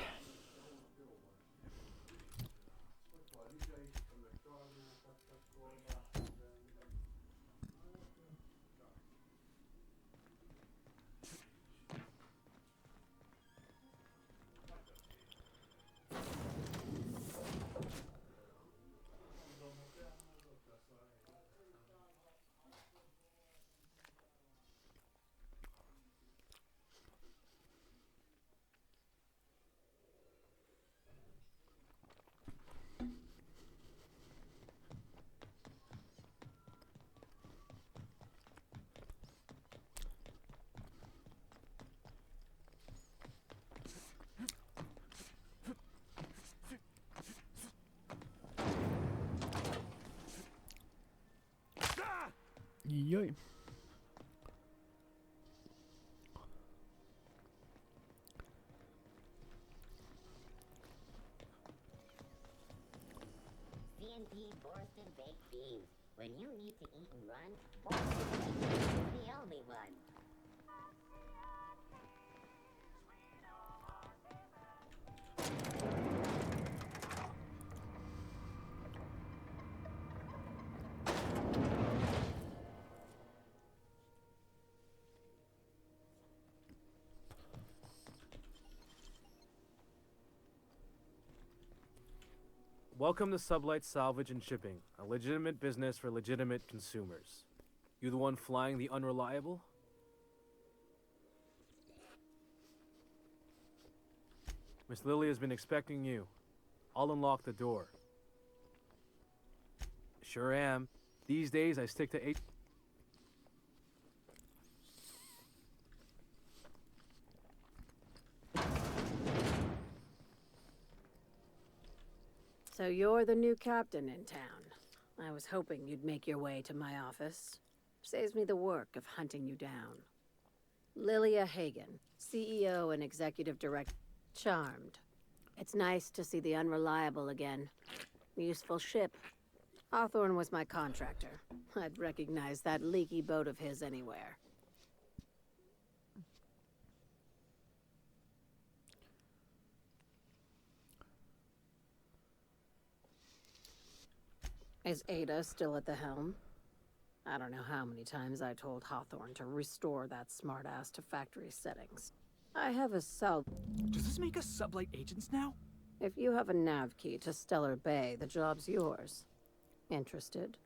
Jaj. CNP Borston Baked Beans. When you need to eat and run, Borston Baked Beans is the only one. Welcome to Sublight Salvage and Shipping, a legitimate business for legitimate consumers. You the one flying the unreliable? Miss Lily has been expecting you. I'll unlock the door. Sure am. These days I stick to 8. So you're the new captain in town. I was hoping you'd make your way to my office. Saves me the work of hunting you down. Lilia Hagen, CEO and Executive Director. Charmed. It's nice to see the Unreliable again. Useful ship. Hawthorne was my contractor. I'd recognize that leaky boat of his anywhere. Is Ada still at the helm? I don't know how many times I told Hawthorne to restore that smartass to factory settings. I have a cell. Does this make us sublight agents now? If you have a nav key to Stellar Bay, the job's yours. Interested?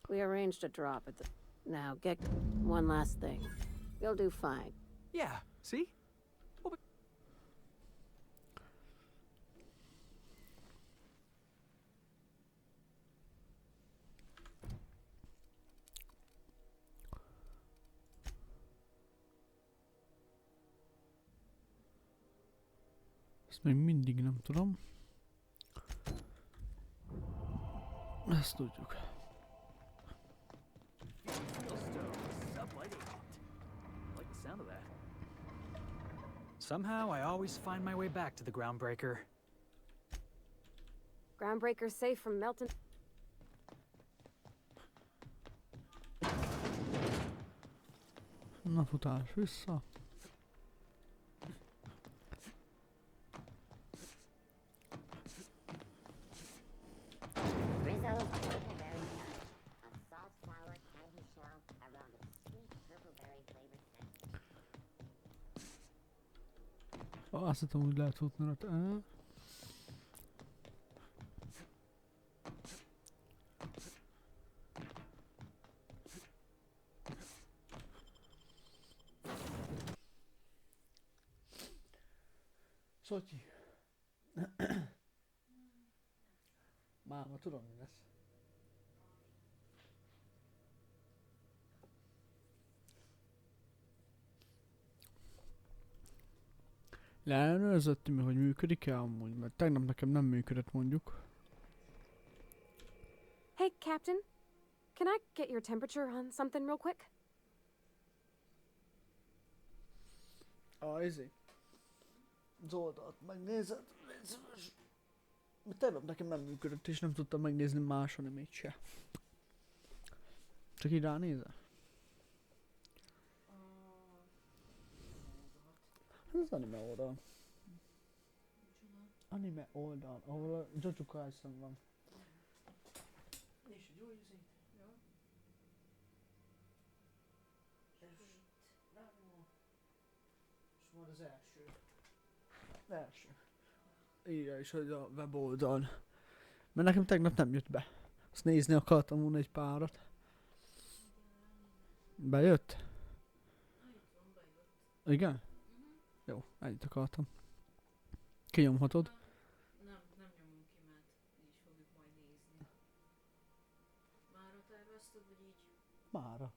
We arranged a drop at the... Now, get one last thing. You'll do fine. Yeah, see? Ezt még mindig nem tudom. Ezt tudjuk. Somehow, I always find my way back to the Groundbreaker. Groundbreaker safe from melting. Na, futás vissza. Rizzo's purple-berry nut. A salt sour candy shell around a sweet purple-berry flavored scent. Azt hittem, úgy lehet futni rajta. Szotyi. Máma, tudom mi lesz. Leellenőrzöttünk, hogy működik-e amúgy, mert tegnap nekem nem működött mondjuk. Hey, Captain. Can I get your temperature on something real quick? Az oldalt megnézed. Tegnap nekem nem működött, és nem tudtam megnézni más animét se. Csak így ránézel? Ez az anime oldal. Anime oldal, ahol a Jujutsu Kaisen van. És jó izé. És van az első. Első. Írja is, hogy a weboldal. Mert nekem tegnap nem jött be. Azt nézni akartam volna egy párat. Bejött? Igen? Jó, ennyit akartam. Kinyomhatod? Nem nyomom ki, mert így fogjuk majd nézni. Mára tervezted, vagy így? Mára.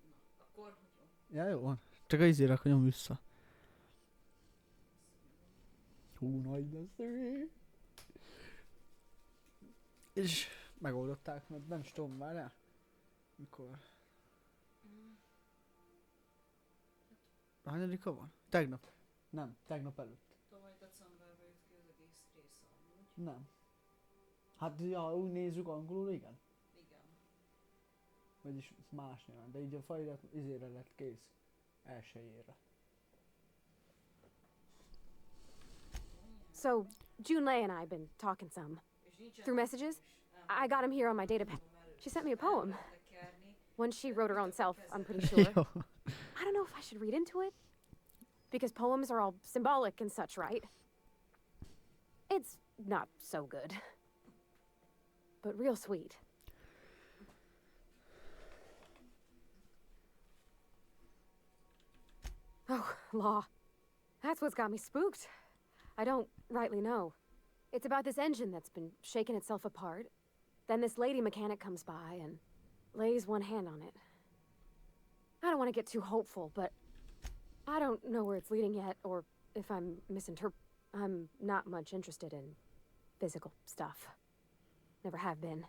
Na, akkor hagyom. Ja, jó van. Csak az izére, hogy nyom vissza. Hú, nagy lesz. És megoldották, mert nem is tudom már el. Mikor? Hányadika van? Tegnap. Nem, tegnap előtt. Tavaly decemberben jött ki az egész része amúgy. Nem. Hát, ja, úgy nézzük angolul, igen. Igen. Vagyis más nyelven, de így a felirat izére lett kész. Elsőjére. So, Junlei and I have been talking some. Through messages? I got him here on my data pad. She sent me a poem. One she wrote her own self, I'm pretty sure. I don't know if I should read into it. Because poems are all symbolic and such, right? It's not so good. But real sweet. Oh, law. That's what's got me spooked. I don't rightly know. It's about this engine that's been shaking itself apart. Then this lady mechanic comes by and lays one hand on it. I don't want to get too hopeful, but I don't know where it's leading yet, or if I'm I'm not much interested in physical stuff. Never have been.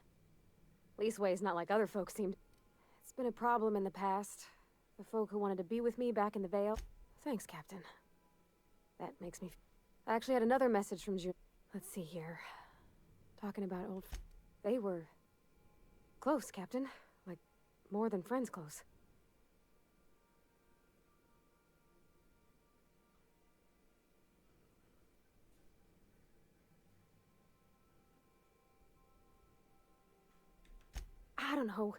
Leastways not like other folks seemed. It's been a problem in the past. The folk who wanted to be with me back in the Vale. Thanks, Captain. That makes me... I actually had another message from June. Let's see here. Talking about old... They were... close, Captain. Like, more than friends close. I don't know.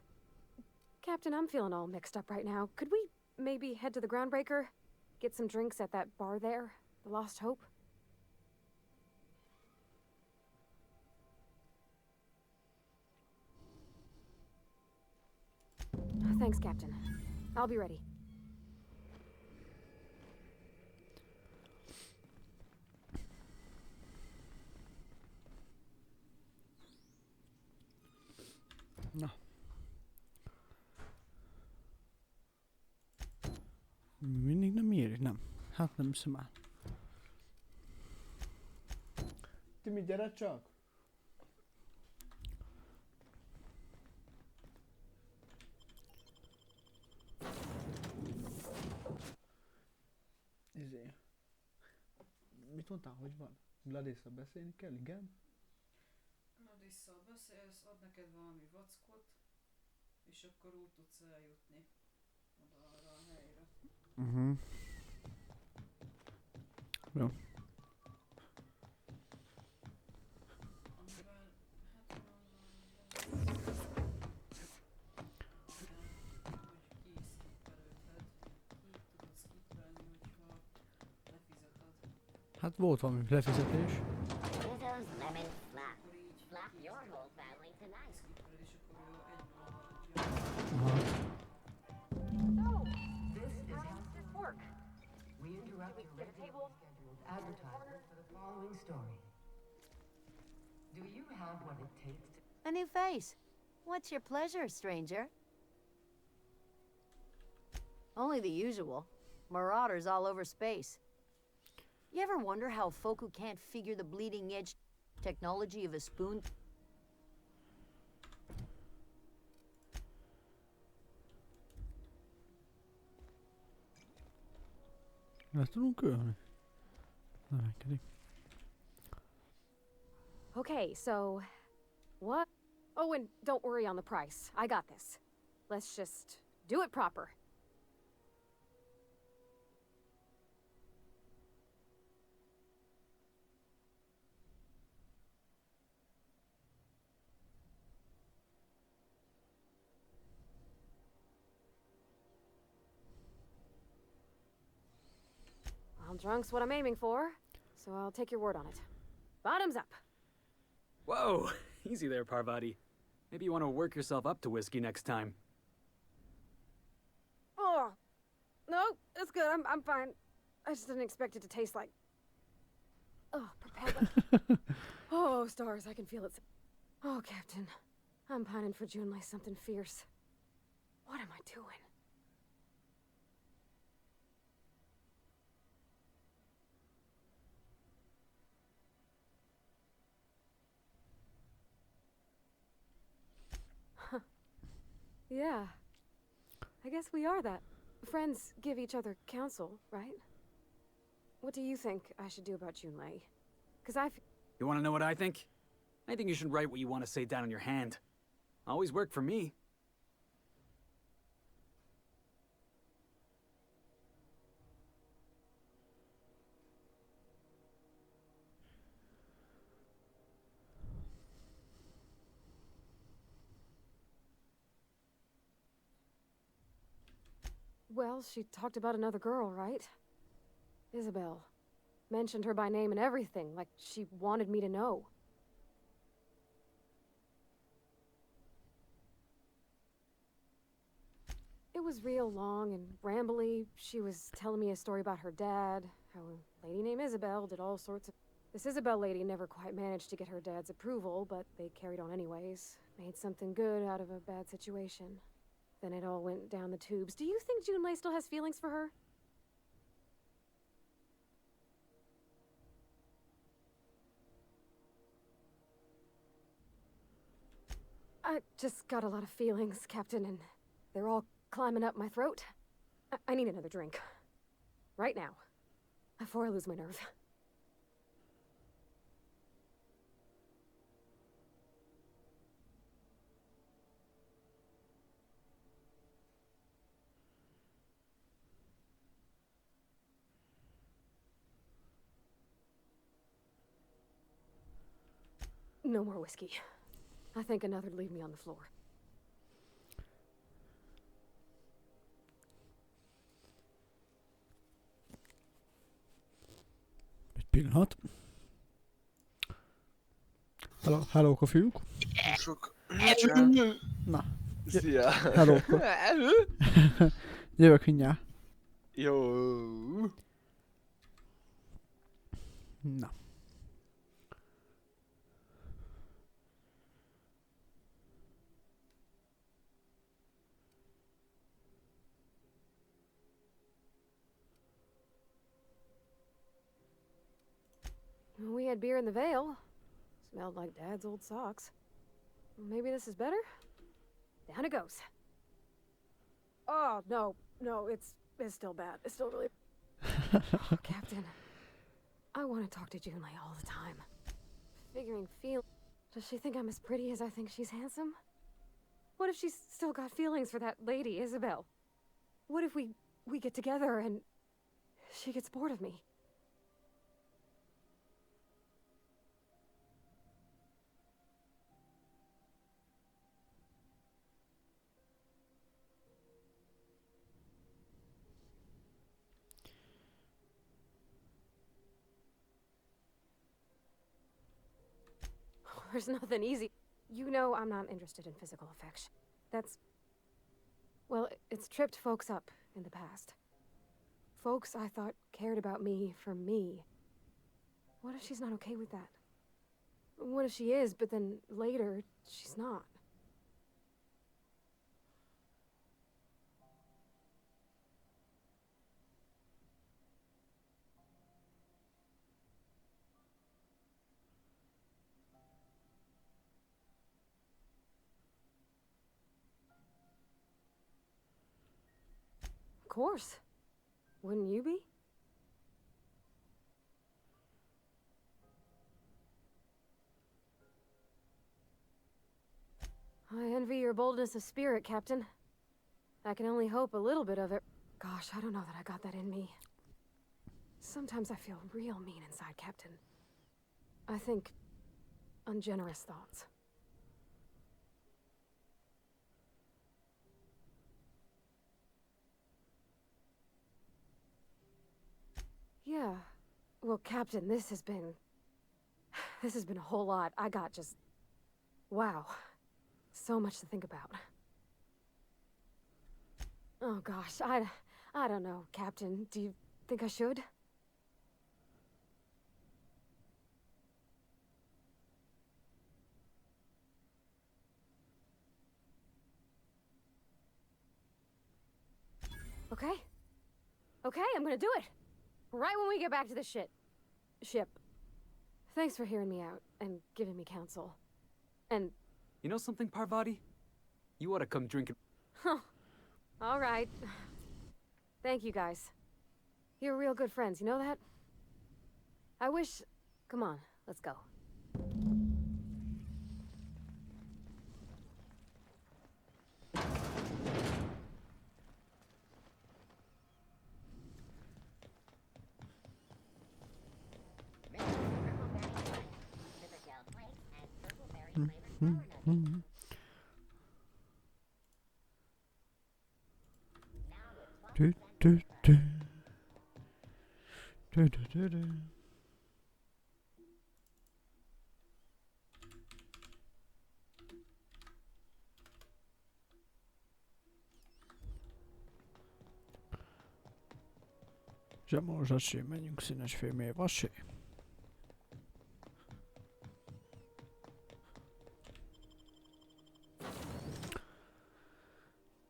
Captain, I'm feeling all mixed up right now. Could we maybe head to the Groundbreaker? Get some drinks at that bar there? The Lost Hope? Thanks, Captain. I'll be ready. Na. Mindig nem érik, nem. Hát nem hiszem el. Timi, gyere csak! Mit mondtál, hogy van? Gladys-szal beszélni kell, igen? Gladys-szal beszélsz, ad neked valami vackot, és akkor úgy tudsz eljutni oda arra a helyre. Jó. Amivel, hát hogy ki is skippelődhet. Így tudod skippelni, hogyha lefizeted. Hát volt valami lefizetés. Rizzo's lemon slap. Slap your whole family tonight. So, this is how this work. We interrupt your regularly scheduled advertisement for the following story. Do you have what it takes to... A new face. What's your pleasure, stranger? Only the usual. Marauders all over space. You ever wonder how folk who can't figure the bleeding edge technology of a spoon... Le tudunk ölni? Növekedik. Okay, so... What? Oh, and don't worry on the price. I got this. Let's just do it proper. Well, drunk's what I'm aiming for, so I'll take your word on it. Bottoms up. Whoa! Easy there, Parvati. Maybe you want to work yourself up to whiskey next time. Oh, no, it's good. I'm fine. I just didn't expect it to taste like... Oh, propeller. Oh, stars, I can feel it. Oh, Captain. I'm pining for June like something fierce. What am I doing? Yeah. I guess we are that. Friends give each other counsel, right? What do you think I should do about Junlei? Because You want to know what I think? I think you should write what you want to say down on your hand. Always worked for me. Well, she talked about another girl, right? Isabel. Mentioned her by name and everything, like she wanted me to know. It was real long and rambly. She was telling me a story about her dad, how a lady named Isabel did all sorts of... This Isabel lady never quite managed to get her dad's approval, but they carried on anyways. Made something good out of a bad situation. Then it all went down the tubes. Do you think Junlei still has feelings for her? I just got a lot of feelings, Captain, and they're all climbing up my throat. I need another drink. Right now. Before I lose my nerve. No more whiskey. I think another'd leave me on the floor. Egy pillanat. Hello, a fiúk. Sok... Na. Szia! Hello. Jövök mindjárt. Jó. Na. We had beer in the Vale. Smelled like Dad's old socks. Maybe this is better? Down it goes. Oh, no, it's still bad. It's still really... Captain, I want to talk to Junlei all the time. Does she think I'm as pretty as I think she's handsome? What if she's still got feelings for that lady, Isabel? What if we get together and she gets bored of me? There's nothing easy. You know I'm not interested in physical affection. Well, it's tripped folks up in the past. Folks I thought cared about me for me. What if she's not okay with that? What if she is, but then later, she's not? Of course. Wouldn't you be? I envy your boldness of spirit, Captain. I can only hope a little bit of it. Gosh, I don't know that I got that in me. Sometimes I feel real mean inside, Captain. I think ungenerous thoughts. Yeah. Well, Captain, this has been a whole lot. I got just... Wow. So much to think about. Oh gosh, I don't know, Captain. Do you think I should? Okay. Okay, I'm gonna do it. Right when we get back to the ship. Thanks for hearing me out and giving me counsel. And... You know something, Parvati? You ought to come drink it. Huh. All right. Thank you, guys. You're real good friends, you know that? I wish... Come on, let's go. Du, du, du. Du, du, du, du. Zsemo, zsasé, menjünk színes fémé, vasé.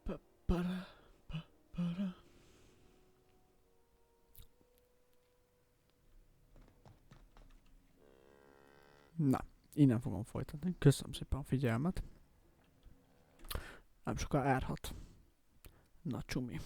Pa-para, pa-para. Na, innen fogom folytatni. Köszönöm szépen a figyelmet. Nem soká árhat. Na csumi.